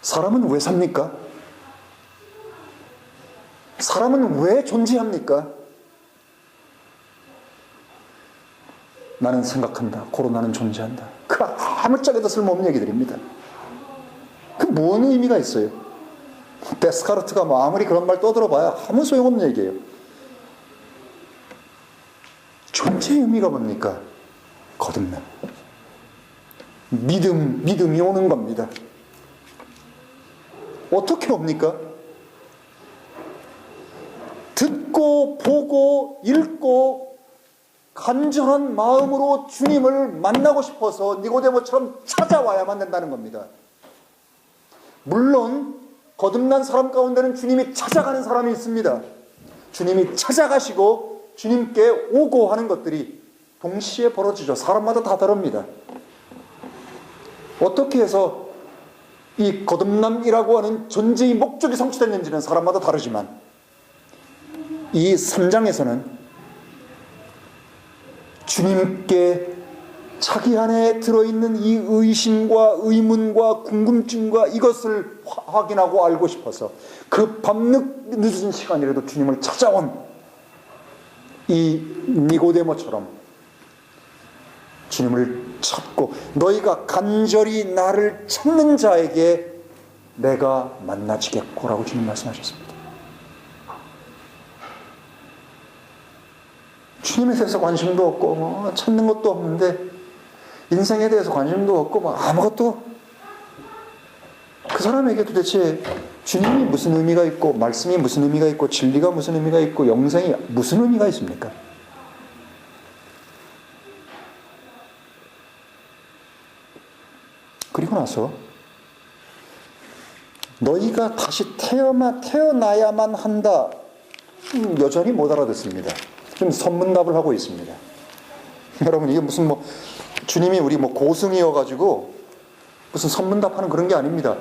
사람은 왜 삽니까? 사람은 왜 존재합니까? 나는 생각한다. 코로나는 존재한다. 그 아무짝에도 쓸모없는 얘기들입니다. 그 뭔 의미가 있어요? 데스카르트가 뭐 아무리 그런 말 떠들어봐야 아무 소용없는 얘기예요. 존재의 의미가 뭡니까? 거듭남. 믿음이 오는 겁니다. 어떻게 옵니까? 듣고 보고 읽고 간절한 마음으로 주님을 만나고 싶어서 니고데모처럼 찾아와야만 된다는 겁니다. 물론 거듭난 사람 가운데는 주님이 찾아가는 사람이 있습니다. 주님이 찾아가시고 주님께 오고 하는 것들이 동시에 벌어지죠. 사람마다 다 다릅니다. 어떻게 해서 이 거듭남이라고 하는 존재의 목적이 성취됐는지는 사람마다 다르지만 이 3장에서는 주님께 자기 안에 들어있는 이 의심과 의문과 궁금증과 이것을 확인하고 알고 싶어서 그 밤늦은 시간이라도 주님을 찾아온 이 니고데모처럼 주님을 찾고 너희가 간절히 나를 찾는 자에게 내가 만나지겠고라고 주님 말씀하셨습니다. 주님에 대해서 관심도 없고 찾는 것도 없는데 인생에 대해서 관심도 없고 아무것도 그 사람에게 도대체 주님이 무슨 의미가 있고 말씀이 무슨 의미가 있고 진리가 무슨 의미가 있고 영생이 무슨 의미가 있습니까? 그리고 나서 너희가 다시 태어나야만 한다. 여전히 못 알아듣습니다. 지금 선문답을 하고 있습니다. 여러분, 이게 무슨 주님이 우리 고승이어가지고 무슨 선문답하는 그런 게 아닙니다.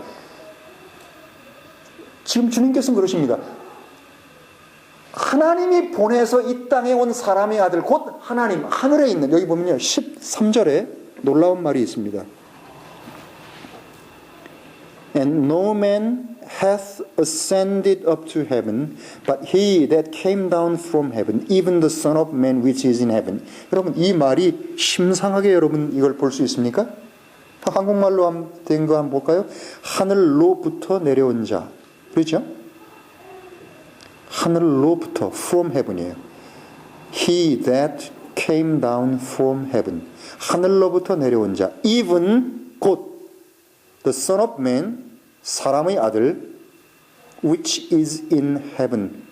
지금 주님께서는 그러십니다. 하나님이 보내서 이 땅에 온 사람의 아들 곧 하나님, 하늘에 있는, 여기 보면요 13절에 놀라운 말이 있습니다. And no man hath ascended up to heaven, but he that came down from heaven, even the Son of Man which is in heaven. 여러분, 이 말이 심상하게 여러분 이걸 볼 수 있습니까? 한국말로 된 거 한번 볼까요? 하늘로부터 내려온 자. 그렇죠? 하늘로부터, from heaven이에요. He that came down from heaven. 하늘로부터 내려온 자. even 곧 the Son of Man, 사람의 아들, which is in heaven.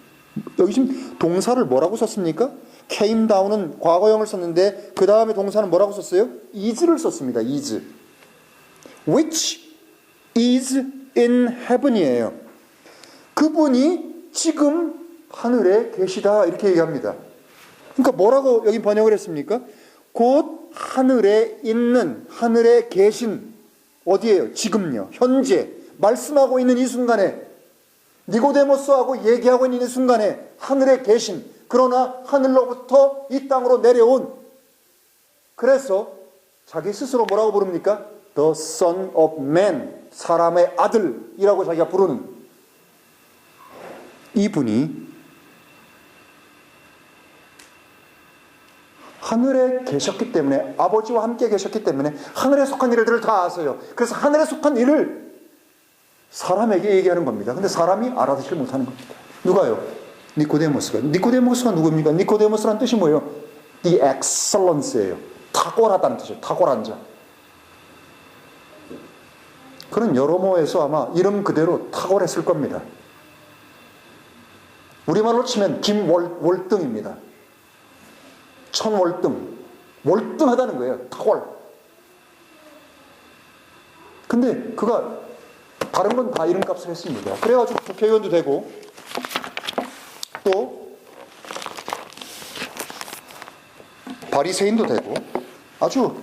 여기 지금 동사를 뭐라고 썼습니까? came down은 과거형을 썼는데 그 다음에 동사는 뭐라고 썼어요? is를 썼습니다. is. which is in heaven이에요. 그분이 지금 하늘에 계시다 이렇게 얘기합니다. 그러니까 뭐라고 여기 번역을 했습니까? 곧 하늘에 있는, 하늘에 계신, 어디에요? 지금요. 현재 말씀하고 있는 이 순간에, 니고데모스하고 얘기하고 있는 이 순간에 하늘에 계신, 그러나 하늘로부터 이 땅으로 내려온, 그래서 자기 스스로 뭐라고 부릅니까? The Son of Man, 사람의 아들이라고 자기가 부르는 이분이 하늘에 계셨기 때문에, 아버지와 함께 계셨기 때문에 하늘에 속한 일들을 다 아세요. 그래서 하늘에 속한 일을 사람에게 얘기하는 겁니다. 근데 사람이 알아듣지 못하는 겁니다. 누가요? 니코데모스가. 니코데모스가 누굽니까? 니코데모스란 뜻이 뭐예요? The excellence예요. 탁월하다는 뜻이에요. 탁월한 자. 그는 여로모에서 아마 이름 그대로 탁월했을 겁니다. 우리말로 치면 김월등입니다. 천월등. 월등하다는 거예요. 탁월. 근데 그가 다른 건 다 이름값을 했습니다. 그래가지고 국회의원도 되고 또 바리새인도 되고 아주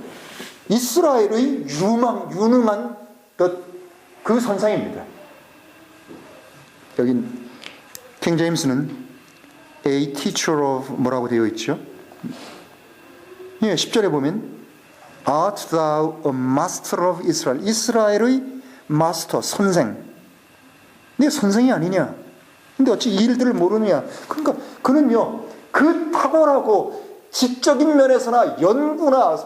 이스라엘의 유능한 그 선상입니다. 여기 킹 제임스는 A teacher of 뭐라고 되어 있죠? 예, 10절에 보면 Art thou a master of Israel? 이스라엘의 마스터, 선생. 네 선생이 아니냐? 근데 어찌 이 일들을 모르느냐? 그러니까 그는요, 그 탁월하고 지적인 면에서나 연구나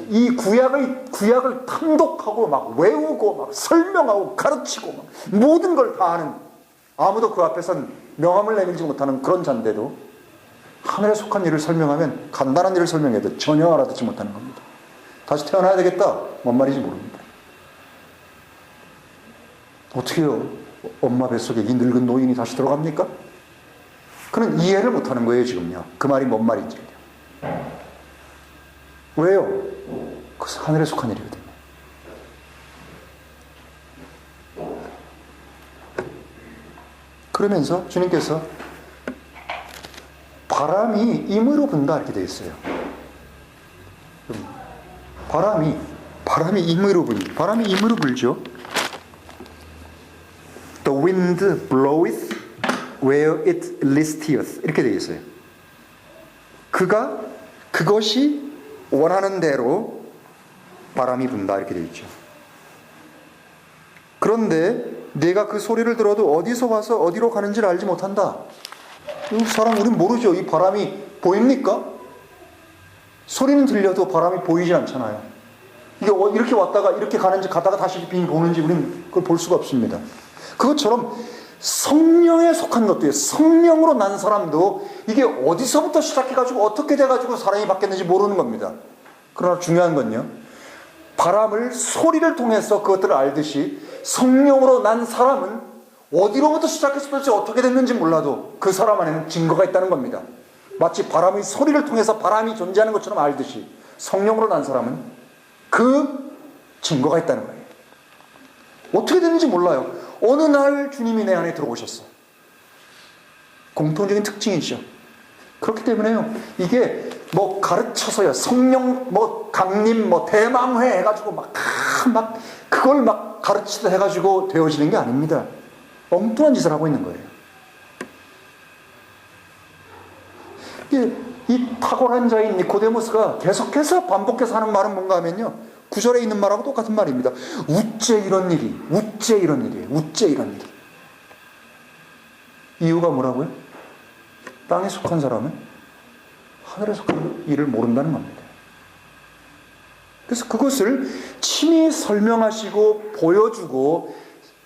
이 구약을 탐독하고 막 외우고 막 설명하고 가르치고 막 모든 걸 다 아는, 아무도 그 앞에선 명함을 내밀지 못하는 그런 자인데도 하늘에 속한 일을 설명하면, 간단한 일을 설명해도 전혀 알아듣지 못하는 겁니다. 다시 태어나야 되겠다, 뭔 말인지 모릅니다. 어떻게 해요? 엄마 뱃속에 이 늙은 노인이 다시 들어갑니까? 그는 이해를 못하는 거예요 지금요. 그 말이 뭔 말인지요. 왜요? 그것은 하늘에 속한 일이거든요. 그러면서 주님께서 바람이 임으로 분다 이렇게 되어 있어요. 바람이 임으로 불죠. The wind bloweth where it listeth 이렇게 되어 있어요. 그것이 원하는 대로 바람이 분다 이렇게 되어 있죠. 그런데 내가 그 소리를 들어도 어디서 와서 어디로 가는지를 알지 못한다. 이 사람 우린 모르죠. 이 바람이 보입니까? 소리는 들려도 바람이 보이지 않잖아요. 이게 이렇게 왔다가 이렇게 가는지 갔다가 다시 빙 도는지 우리는 그걸 볼 수가 없습니다. 그것처럼 성령에 속한 것도요. 성령으로 난 사람도 이게 어디서부터 시작해가지고 어떻게 돼가지고 사람이 바뀌었는지 모르는 겁니다. 그러나 중요한 건요, 바람을 소리를 통해서 그것들을 알듯이 성령으로 난 사람은 어디로부터 시작해서 도대체 어떻게 됐는지 몰라도 그 사람 안에는 증거가 있다는 겁니다. 마치 바람의 소리를 통해서 바람이 존재하는 것처럼 알듯이 성령으로 난 사람은 그 증거가 있다는 거예요. 어떻게 됐는지 몰라요. 어느 날 주님이 내 안에 들어오셨어. 공통적인 특징이죠. 그렇기 때문에요, 이게 가르쳐서요, 성령 강림 대망회 해가지고 막 그걸 막 가르치다 해가지고 되어지는 게 아닙니다. 엉뚱한 짓을 하고 있는 거예요. 이 탁월한 자인 니코데모스가 계속해서 반복해서 하는 말은 뭔가 하면요, 구절에 있는 말하고 똑같은 말입니다. 우째 이런 일이, 우째 이런 일이에요. 우째 이런 일이. 이유가 뭐라고요? 땅에 속한 사람은 하늘에 속한 일을 모른다는 겁니다. 그래서 그것을 친히 설명하시고 보여주고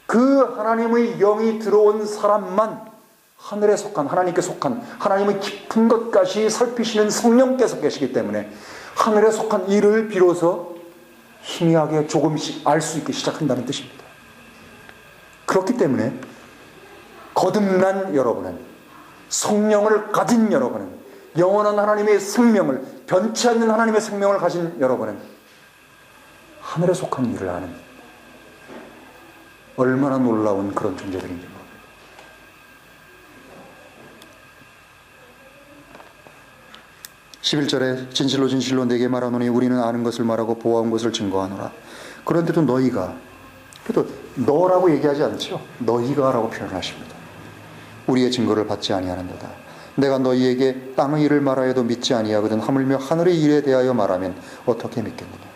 그 하나님의 영이 들어온 사람만 하늘에 속한, 하나님께 속한, 하나님의 깊은 것까지 살피시는 성령께서 계시기 때문에 하늘에 속한 일을 비로소 희미하게 조금씩 알 수 있게 시작한다는 뜻입니다. 그렇기 때문에 거듭난 여러분은, 성령을 가진 여러분은, 영원한 하나님의 생명을, 변치 않는 하나님의 생명을 가진 여러분은 하늘에 속한 일을 아는 얼마나 놀라운 그런 존재들인지 모릅니다. (11절에) 진실로 진실로 내게 말하노니 우리는 아는 것을 말하고 보아온 것을 증거하노라. 그런데도 너희가, 그래도 너라고 얘기하지 않죠. 너희가 라고 표현하십니다. 우리의 증거를 받지 아니하는도다. 내가 너희에게 땅의 일을 말하여도 믿지 아니하거든 하물며 하늘의 일에 대하여 말하면 어떻게 믿겠느냐.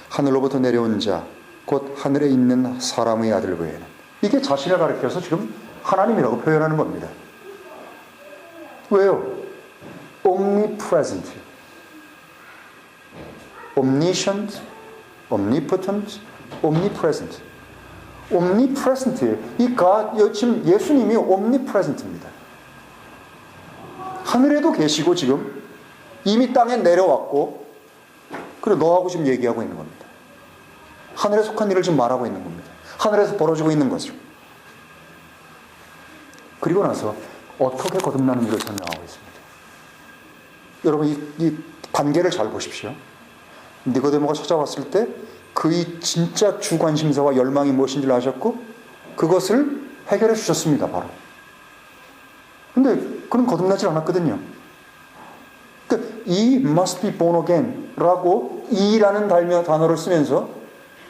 하늘로부터 내려온 자 곧 하늘에 있는 사람의 아들 외에는. 이게 자신을 가리켜서 지금 하나님이라고 표현하는 겁니다. 왜요? Omnipresent, Omniscient, Omnipotent, Omnipresent. Omnipresent예요. 지금 예수님이 Omnipresent입니다. 하늘에도 계시고 지금 이미 땅에 내려왔고, 그리고 너하고 지금 얘기하고 있는 겁니다. 하늘에 속한 일을 지금 말하고 있는 겁니다. 하늘에서 벌어지고 있는 거죠. 그리고 나서 어떻게 거듭나는 일을 설명하고 있습니다. 여러분 이 관계를 잘 보십시오. 니고데모가 찾아왔을 때 그의 진짜 주관심사와 열망이 무엇인지를 아셨고 그것을 해결해 주셨습니다. 바로. 근데 그는 거듭나지 않았거든요. 그러니까 이 must be born again 라고 이라는 단어를 쓰면서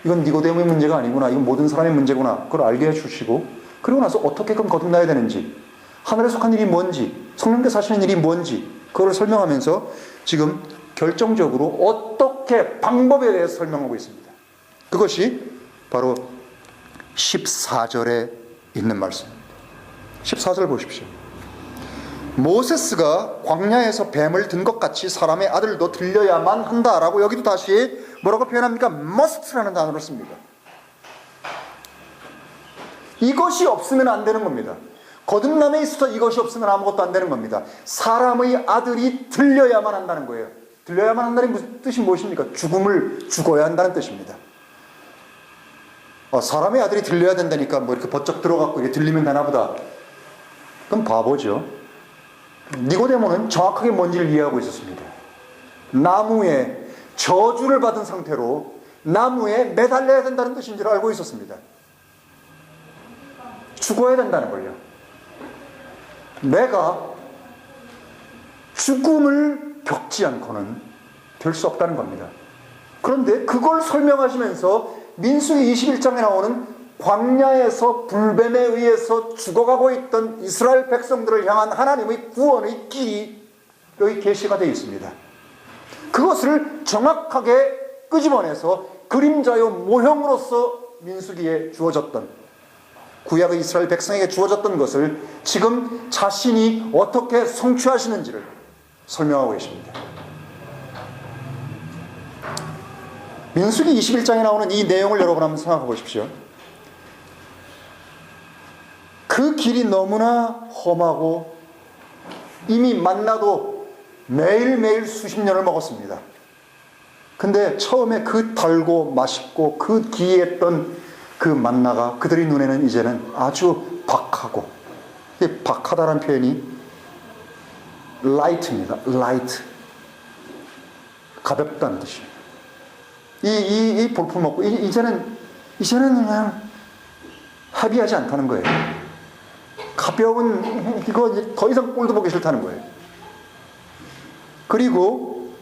이건 니고데모의 문제가 아니구나, 이건 모든 사람의 문제구나, 그걸 알게 해주시고, 그리고 나서 어떻게 그럼 거듭나야 되는지, 하늘에 속한 일이 뭔지, 성령께서 하시는 일이 뭔지 그걸 설명하면서 지금 결정적으로 어떻게 방법에 대해서 설명하고 있습니다. 그것이 바로 14절에 있는 말씀입니다. 14절 보십시오. 모세스가 광야에서 뱀을 든 것 같이 사람의 아들도 들려야만 한다라고 여기도 다시 뭐라고 표현합니까? must라는 단어를 씁니다. 이것이 없으면 안 되는 겁니다. 거듭남에 있어서 이것이 없으면 아무것도 안 되는 겁니다. 사람의 아들이 들려야만 한다는 거예요. 들려야만 한다는 뜻이 무엇입니까? 죽어야 한다는 뜻입니다. 사람의 아들이 들려야 된다니까 뭐 이렇게 버쩍 들어갖고 이렇게 들리면 되나 보다. 그럼 바보죠. 니고데모는 정확하게 뭔지를 이해하고 있었습니다. 나무에 저주를 받은 상태로 나무에 매달려야 된다는 뜻인 줄 알고 있었습니다. 죽어야 된다는 걸요. 내가 죽음을 겪지 않고는 될 수 없다는 겁니다. 그런데 그걸 설명하시면서 민수기 21장에 나오는 광야에서 불뱀에 의해서 죽어가고 있던 이스라엘 백성들을 향한 하나님의 구원의 길이 여기 계시가 되어 있습니다. 그것을 정확하게 끄집어내서 그림자요 모형으로서 민수기에 주어졌던, 구약의 이스라엘 백성에게 주어졌던 것을 지금 자신이 어떻게 성취하시는지를 설명하고 계십니다. 민수기 21장에 나오는 이 내용을 여러분 한번 생각해 보십시오. 그 길이 너무나 험하고 이미 만나도 매일매일 수십 년을 먹었습니다. 근데 처음에 그 달고 맛있고 그 기이했던 그 만나가 그들의 눈에는 이제는 아주 박하고, 이 박하다라는 표현이 light입니다. light. 가볍다는 뜻이에요. 이 볼품 먹고 이제는 그냥 합의하지 않다는 거예요. 가벼운 이거 이제 더 이상 꼴도 보기 싫다는 거예요. 그리고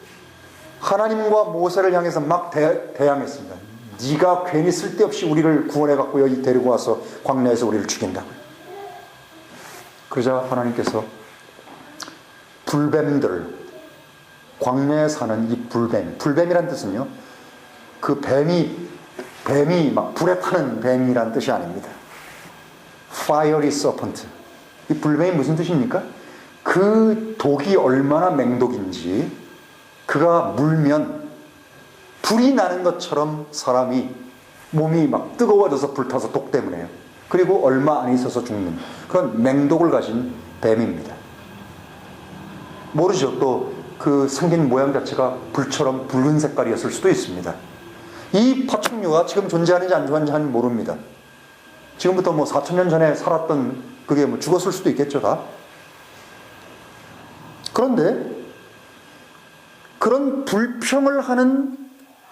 하나님과 모세를 향해서 막 대항했습니다. 네가 괜히 쓸데없이 우리를 구원해갖고 여기 데리고 와서 광야에서 우리를 죽인다고요. 그러자 하나님께서 불뱀들, 광야에 사는 이 불뱀이란 뜻은요, 그 뱀이 막 불에 타는 뱀이란 뜻이 아닙니다. Fiery serpent. 이 불뱀이 무슨 뜻입니까? 그 독이 얼마나 맹독인지 그가 물면 불이 나는 것처럼 사람이 몸이 막 뜨거워져서 불타서 독 때문에요. 그리고 얼마 안 있어서 죽는 그런 맹독을 가진 뱀입니다. 모르죠. 또 그 생긴 모양 자체가 불처럼 붉은 색깔이었을 수도 있습니다. 이 파충류가 지금 존재하는지 안 존재하는지 모릅니다. 지금부터 뭐 4,000년 전에 살았던 그게 뭐 죽었을 수도 있겠죠, 다. 그런데 그런 불평을 하는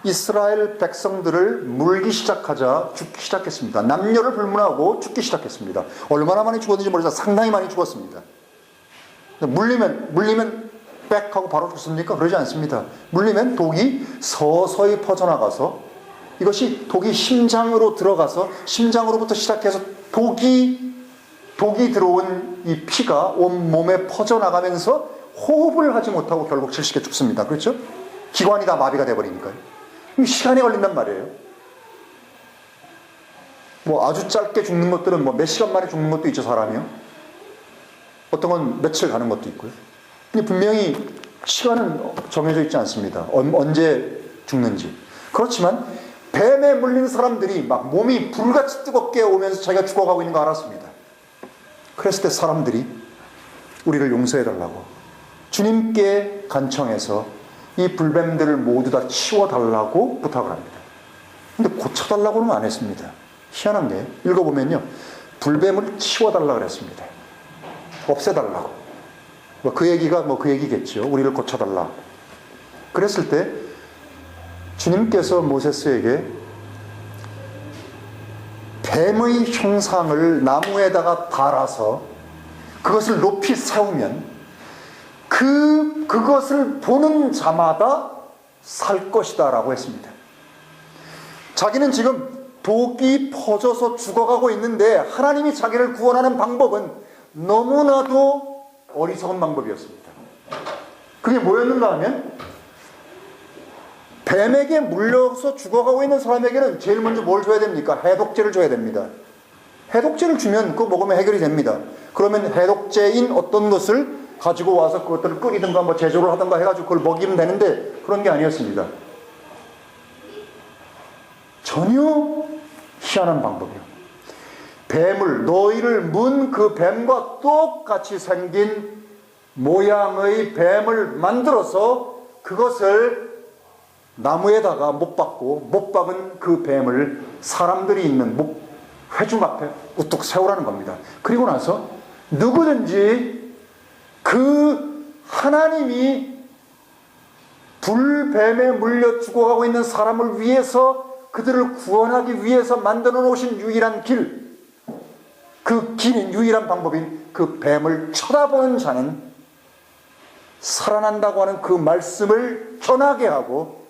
이스라엘 백성들을 물기 시작하자 죽기 시작했습니다. 남녀를 불문하고 죽기 시작했습니다. 얼마나 많이 죽었는지 모르지만 상당히 많이 죽었습니다. 물리면 빽 하고 바로 죽습니까? 그러지 않습니다. 물리면 독이 서서히 퍼져나가서 이것이 독이 심장으로 들어가서 심장으로부터 시작해서 독이 들어온 이 피가 온 몸에 퍼져나가면서 호흡을 하지 못하고 결국 질식해 죽습니다. 그렇죠? 기관이 다 마비가 돼버리니까요. 시간이 걸린단 말이에요. 뭐 아주 짧게 죽는 것들은 뭐 몇 시간 만에 죽는 것도 있죠, 사람이요. 어떤 건 며칠 가는 것도 있고요. 근데 분명히 시간은 정해져 있지 않습니다. 언제 죽는지. 그렇지만 뱀에 물린 사람들이 막 몸이 불같이 뜨겁게 오면서 자기가 죽어가고 있는 거 알았습니다. 그랬을 때 사람들이 우리를 용서해달라고 주님께 간청해서 이 불뱀들을 모두 다 치워달라고 부탁을 합니다. 근데 고쳐달라고는 안 했습니다. 희한한 게 읽어보면요, 불뱀을 치워달라고 그랬습니다. 없애달라고. 그 얘기가 그 얘기겠죠. 우리를 고쳐달라. 그랬을 때 주님께서 모세스에게 뱀의 형상을 나무에다가 달아서 그것을 높이 세우면 그것을 보는 자마다 살 것이다 라고 했습니다. 자기는 지금 독이 퍼져서 죽어가고 있는데 하나님이 자기를 구원하는 방법은 너무나도 어리석은 방법이었습니다. 그게 뭐였는가 하면 뱀에게 물려서 죽어가고 있는 사람에게는 제일 먼저 뭘 줘야 됩니까? 해독제를 줘야 됩니다. 해독제를 주면 그거 먹으면 해결이 됩니다. 그러면 해독제인 어떤 것을 가지고 와서 그것들을 끓이든가 뭐 제조를 하든가 해가지고 그걸 먹이면 되는데 그런 게 아니었습니다. 전혀 희한한 방법이요. 뱀을, 너희를 문 그 뱀과 똑같이 생긴 모양의 뱀을 만들어서 그것을 나무에다가 못 박고 못 박은 그 뱀을 사람들이 있는 회중 앞에 우뚝 세우라는 겁니다. 그리고 나서 누구든지 그 하나님이 불뱀에 물려 죽어가고 있는 사람을 위해서 그들을 구원하기 위해서 만들어 놓으신 유일한 길, 그 길인 유일한 방법인 그 뱀을 쳐다보는 자는 살아난다고 하는 그 말씀을 전하게 하고,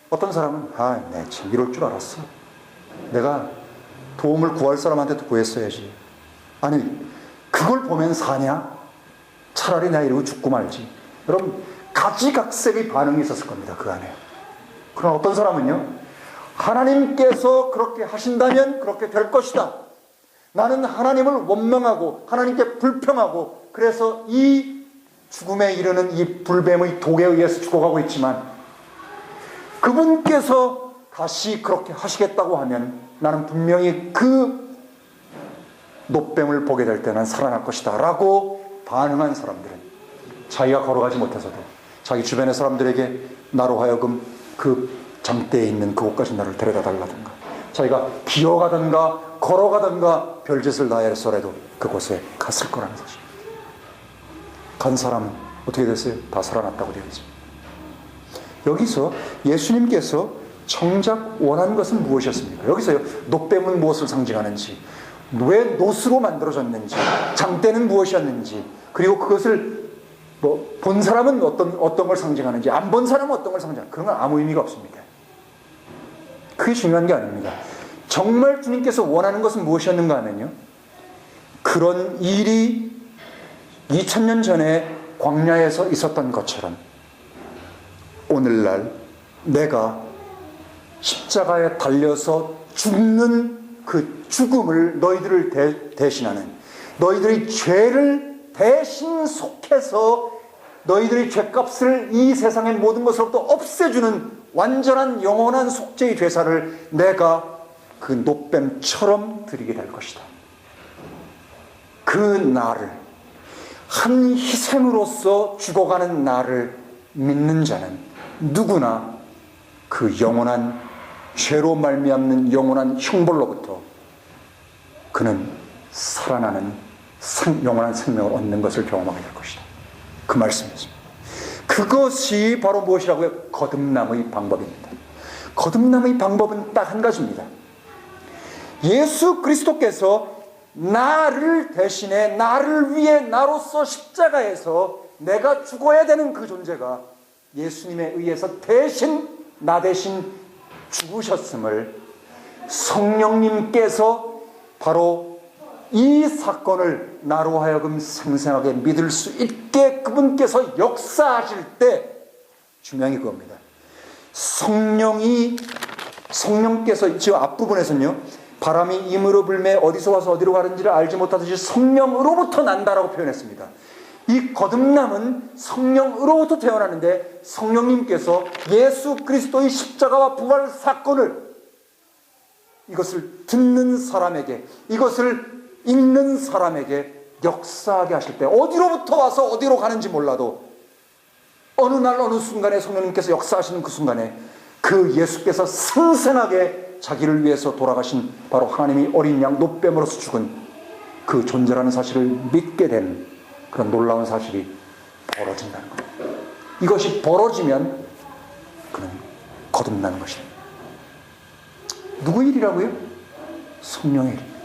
어떤 사람은 네, 참 이럴 줄 알았어. 내가 도움을 구할 사람한테도 구했어야지. 아니, 그걸 보면 사냐? 차라리 나 이러고 죽고 말지. 여러분, 가지각색의 반응이 있었을 겁니다, 그 안에. 그러나 어떤 사람은요, 하나님께서 그렇게 하신다면 그렇게 될 것이다. 나는 하나님을 원망하고 하나님께 불평하고 그래서 이 죽음에 이르는 이 불뱀의 독에 의해서 죽어가고 있지만 그분께서 다시 그렇게 하시겠다고 하면 나는 분명히 그 노뱀을 보게 될 때는 살아날 것이다 라고 반응한 사람들은 자기가 걸어가지 못해서도 자기 주변의 사람들에게 나로 하여금 그 장대에 있는 그곳까지 나를 데려다 달라든가 자기가 기어가든가 걸어가든가 별짓을 다해서라도 그곳에 갔을 거라는 사실. 간 사람은 어떻게 됐어요? 다 살아났다고 되어 있습니다. 여기서 예수님께서 정작 원한 것은 무엇이었습니까? 여기서요, 노뱀은 무엇을 상징하는지, 왜 노스로 만들어졌는지, 장대는 무엇이었는지, 그리고 그것을 본 사람은 어떤 걸 상징하는지, 안 본 사람은 어떤 걸 상징하는지, 그런 건 아무 의미가 없습니다. 그게 중요한 게 아닙니다. 정말 주님께서 원하는 것은 무엇이었는가 하면요, 그런 일이 2000년 전에 광야에서 있었던 것처럼 오늘날 내가 십자가에 달려서 죽는 그 죽음을 너희들을 대신하는, 너희들의 죄를 대신 속해서 너희들의 죄값을 이 세상의 모든 것으로부터 없애주는 완전한 영원한 속죄의 제사를 내가 그 노뱀처럼 드리게 될 것이다. 그 나를, 한 희생으로서 죽어가는 나를 믿는 자는 누구나 그 영원한 죄로 말미암는 영원한 형벌로부터 그는 살아나는 영원한 생명을 얻는 것을 경험하게 될 것이다. 그 말씀이었습니다. 그것이 바로 무엇이라고요? 거듭남의 방법입니다. 거듭남의 방법은 딱 한 가지입니다. 예수 그리스도께서 나를 대신해 나를 위해 나로서 십자가에서 내가 죽어야 되는 그 존재가 예수님에 의해서 대신 나 대신 죽으셨음을 성령님께서 바로 이 사건을 나로 하여금 생생하게 믿을 수 있게 그분께서 역사하실 때 중요한 게 그겁니다. 성령께서 지금 앞부분에서는요, 바람이 임으로 불매 어디서 와서 어디로 가는지를 알지 못하듯이 성령으로부터 난다라고 표현했습니다. 이 거듭남은 성령으로부터 태어나는데 성령님께서 예수 그리스도의 십자가와 부활 사건을 이것을 듣는 사람에게, 이것을 읽는 사람에게 역사하게 하실 때, 어디로부터 와서 어디로 가는지 몰라도 어느 날 어느 순간에 성령님께서 역사하시는 그 순간에 그 예수께서 생생하게 자기를 위해서 돌아가신 바로 하나님이 어린 양 노뱀으로서 죽은 그 존재라는 사실을 믿게 되는 그런 놀라운 사실이 벌어진다는 겁니다. 이것이 벌어지면 그는 거듭나는 것입니다. 누구의 일이라고요? 성령의 일입니다.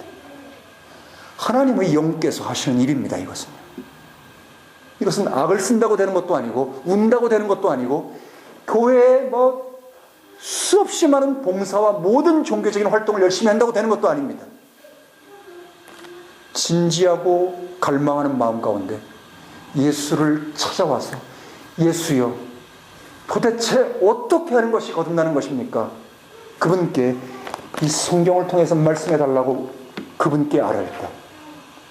하나님의 영께서 하시는 일입니다. 이것은 악을 쓴다고 되는 것도 아니고 운다고 되는 것도 아니고 교회에 수없이 많은 봉사와 모든 종교적인 활동을 열심히 한다고 되는 것도 아닙니다. 진지하고 갈망하는 마음 가운데 예수를 찾아와서 예수여, 도대체 어떻게 하는 것이 거듭나는 것입니까? 그분께 이 성경을 통해서 말씀해 달라고 그분께 아뢰을 때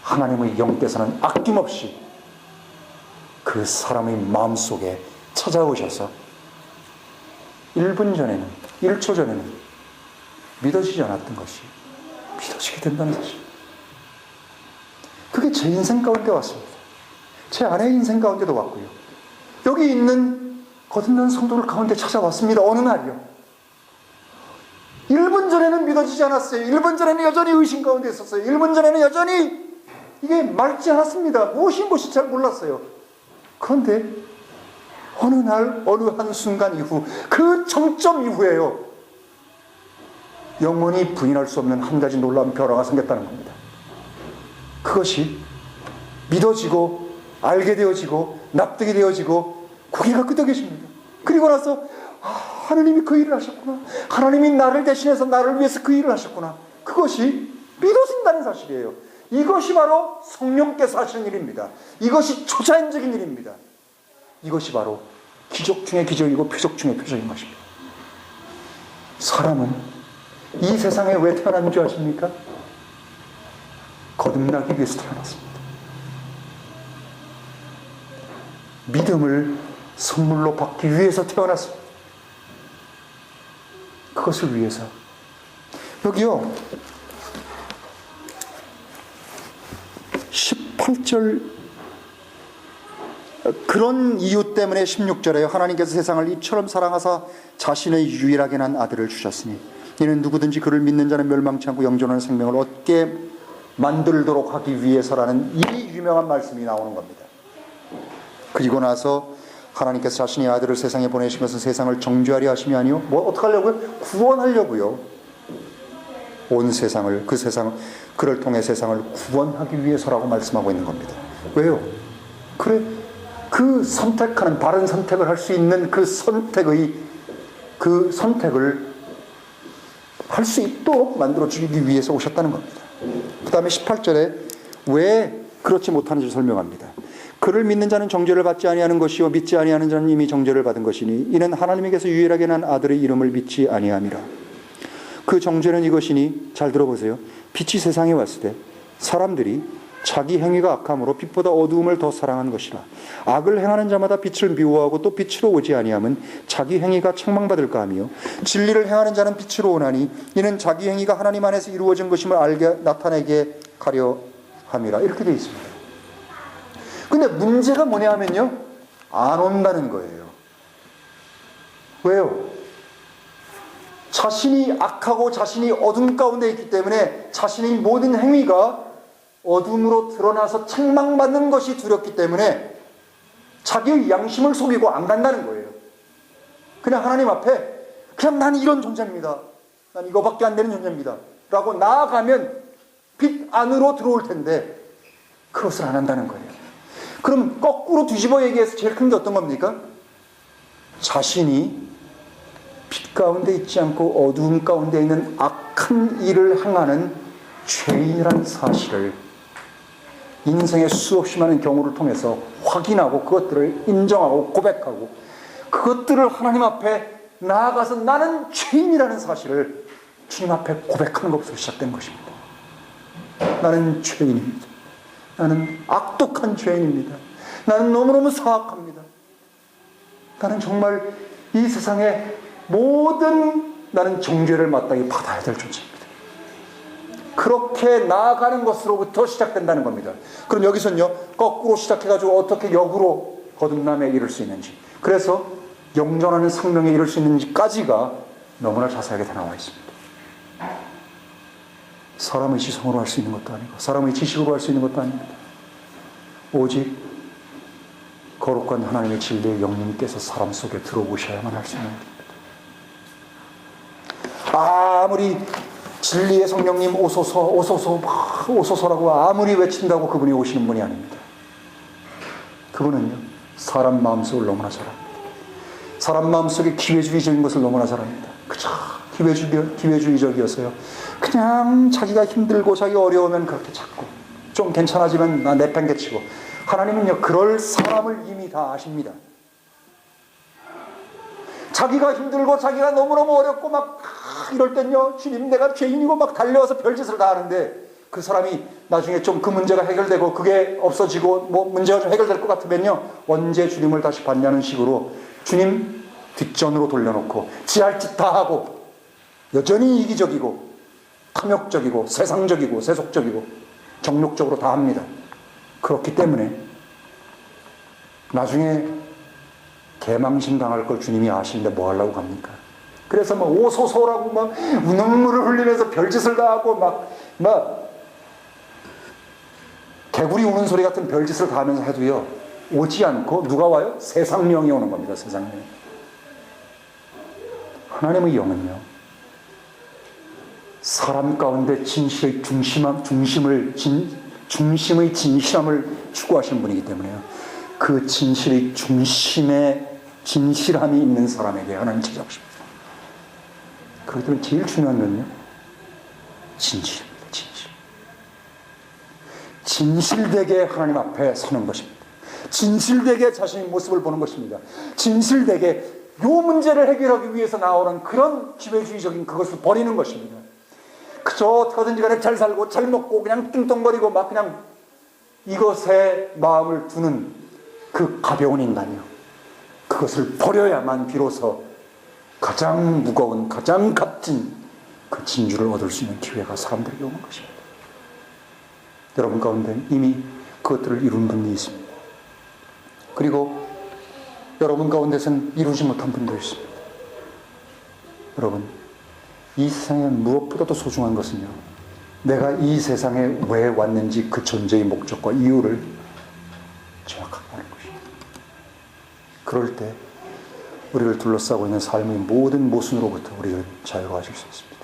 하나님의 영께서는 아낌없이 그 사람의 마음속에 찾아오셔서 1분 전에는, 1초 전에는 믿어지지 않았던 것이 믿어지게 된다는 사실. 그게 제 인생 가운데 왔습니다. 제 아내의 인생 가운데도 왔고요. 여기 있는 거듭난 성도들 가운데 찾아왔습니다. 어느 날이요. 1분 전에는 믿어지지 않았어요. 1분 전에는 여전히 의심 가운데 있었어요. 1분 전에는 여전히 이게 맑지 않았습니다. 무엇이 잘 몰랐어요. 그런데 어느 날 어느 한순간 이후, 그 정점 이후에요, 영원히 부인할 수 없는 한 가지 놀라운 변화가 생겼다는 겁니다. 그것이 믿어지고 알게 되어지고 납득이 되어지고 고개가 끄덕여집니다. 그리고 나서 하나님이 그 일을 하셨구나, 하나님이 나를 대신해서 나를 위해서 그 일을 하셨구나, 그것이 믿어진다는 사실이에요. 이것이 바로 성령께서 하시는 일입니다. 이것이 초자연적인 일입니다. 이것이 바로 기적 중의 기적이고 표적 중의 표적인 것입니다. 사람은 이 세상에 왜 태어난 줄 아십니까? 거듭나기 위해서 태어났습니다. 믿음을 선물로 받기 위해서 태어났습니다. 그것을 위해서. 여기요, 18절, 그런 이유 때문에 16절에 하나님께서 세상을 이처럼 사랑하사 자신의 유일하게 난 아들을 주셨으니 이는 누구든지 그를 믿는 자는 멸망치 않고 영존하는 생명을 얻게 만들도록 하기 위해서라는 이 유명한 말씀이 나오는 겁니다. 그리고 나서 하나님께서 자신의 아들을 세상에 보내신 것은 세상을 정죄하려 하심이 아니요, 어떻게 하려고요? 구원하려고요. 온 세상을, 그를 통해 세상을 구원하기 위해서라고 말씀하고 있는 겁니다. 왜요? 그래, 그 선택하는, 바른 선택을 할 수 있는 그 선택을 할 수 있도록 만들어 주기 위해서 오셨다는 겁니다. 그 다음에 18절에 왜 그렇지 못하는지 설명합니다. 그를 믿는 자는 정죄를 받지 아니하는 것이요 믿지 아니하는 자는 이미 정죄를 받은 것이니 이는 하나님에게서 유일하게 난 아들의 이름을 믿지 아니함이라. 그 정죄는 이것이니, 잘 들어보세요. 빛이 세상에 왔을 때 사람들이 자기 행위가 악함으로 빛보다 어두움을 더 사랑한 것이라. 악을 행하는 자마다 빛을 미워하고 또 빛으로 오지 아니함은 자기 행위가 책망받을까 하며, 진리를 행하는 자는 빛으로 오나니 이는 자기 행위가 하나님 안에서 이루어진 것임을 알게 나타내게 하려 함이라. 이렇게 되어 있습니다. 근데 문제가 뭐냐 하면요, 안 온다는 거예요. 왜요? 자신이 악하고 자신이 어둠 가운데 있기 때문에 자신의 모든 행위가 어둠으로 드러나서 책망받는 것이 두렵기 때문에 자기의 양심을 속이고 안 간다는 거예요. 그냥 하나님 앞에 그냥 난 이런 존재입니다, 난 이거밖에 안 되는 존재입니다 라고 나아가면 빛 안으로 들어올 텐데 그것을 안 한다는 거예요. 그럼 거꾸로 뒤집어 얘기해서 제일 큰 게 어떤 겁니까? 자신이 빛 가운데 있지 않고 어두움 가운데 있는 악한 일을 행하는 죄인이라는 사실을 인생의 수없이 많은 경우를 통해서 확인하고 그것들을 인정하고 고백하고 그것들을 하나님 앞에 나아가서 나는 죄인이라는 사실을 주님 앞에 고백하는 것부터 시작된 것입니다. 나는 죄인입니다. 나는 악독한 죄인입니다. 나는 너무너무 사악합니다. 나는 정말 이 세상의 모든 나는 정죄를 마땅히 받아야 될 존재입니다. 그렇게 나아가는 것으로부터 시작된다는 겁니다. 그럼 여기서는요, 거꾸로 시작해가지고 어떻게 역으로 거듭남에 이를 수 있는지, 그래서 영전하는 생명에 이를 수 있는지까지가 너무나 자세하게 다 나와 있습니다. 사람의 지성으로 할 수 있는 것도 아니고 사람의 지식으로 할 수 있는 것도 아닙니다. 오직 거룩한 하나님의 진리의 영님께서 사람 속에 들어오셔야만 할 수 있는 것입니다. 아무리 진리의 성령님 오소서 오소서 오소서라고 아무리 외친다고 그분이 오시는 분이 아닙니다. 그분은요, 사람 마음속을 너무나 잘 압니다. 사람 마음속에 기회주의적인 것을 너무나 잘 압니다. 그저 기회주의적이어서요, 그냥 자기가 힘들고 자기가 어려우면 그렇게 찾고 좀 괜찮아지면 나 내팽개치고, 하나님은요 그럴 사람을 이미 다 아십니다. 자기가 힘들고 자기가 너무너무 어렵고 막 이럴 땐요, 주님 내가 죄인이고 막 달려와서 별짓을 다 하는데, 그 사람이 나중에 좀 그 문제가 해결되고 그게 없어지고 뭐 문제가 좀 해결될 것 같으면요, 언제 주님을 다시 봤냐는 식으로 주님 뒷전으로 돌려놓고 지할 짓 다 하고 여전히 이기적이고 탐욕적이고 세상적이고 세속적이고 정욕적으로 다 합니다. 그렇기 때문에 나중에 개망신 당할 걸 주님이 아시는데 뭐 하려고 갑니까? 그래서 막 오소소라고 막 눈물을 흘리면서 별짓을 다 하고 막 개구리 우는 소리 같은 별짓을 다 하면서 해도요, 오지 않고 누가 와요? 세상령이 오는 겁니다. 세상령. 하나님의 영은요, 사람 가운데 진실의 중심의 진실함을 추구하시는 분이기 때문에요, 그 진실의 중심에 진실함이 있는 사람에게 하나님 찾아오십니다. 그것들은 제일 중요한 건요, 진실입니다. 진실되게 하나님 앞에 서는 것입니다. 진실되게 자신의 모습을 보는 것입니다. 진실되게 요 문제를 해결하기 위해서 나오는 그런 기회주의적인 그것을 버리는 것입니다. 그저 어떻게든지 간에 잘 살고 잘 먹고 그냥 뚱뚱거리고 막 그냥 이것에 마음을 두는 그 가벼운 인간이요, 그것을 버려야만 비로소 가장 무거운 가장 값진 그 진주를 얻을 수 있는 기회가 사람들에게 오는 것입니다. 여러분 가운데 이미 그것들을 이룬 분이 있습니다. 그리고 여러분 가운데서는 이루지 못한 분도 있습니다. 여러분, 이 세상에 무엇보다도 소중한 것은요, 내가 이 세상에 왜 왔는지 그 존재의 목적과 이유를 정확하게 아는 것입니다. 그럴 때 우리를 둘러싸고 있는 삶의 모든 모순으로부터 우리를 자유로워질 수 있습니다.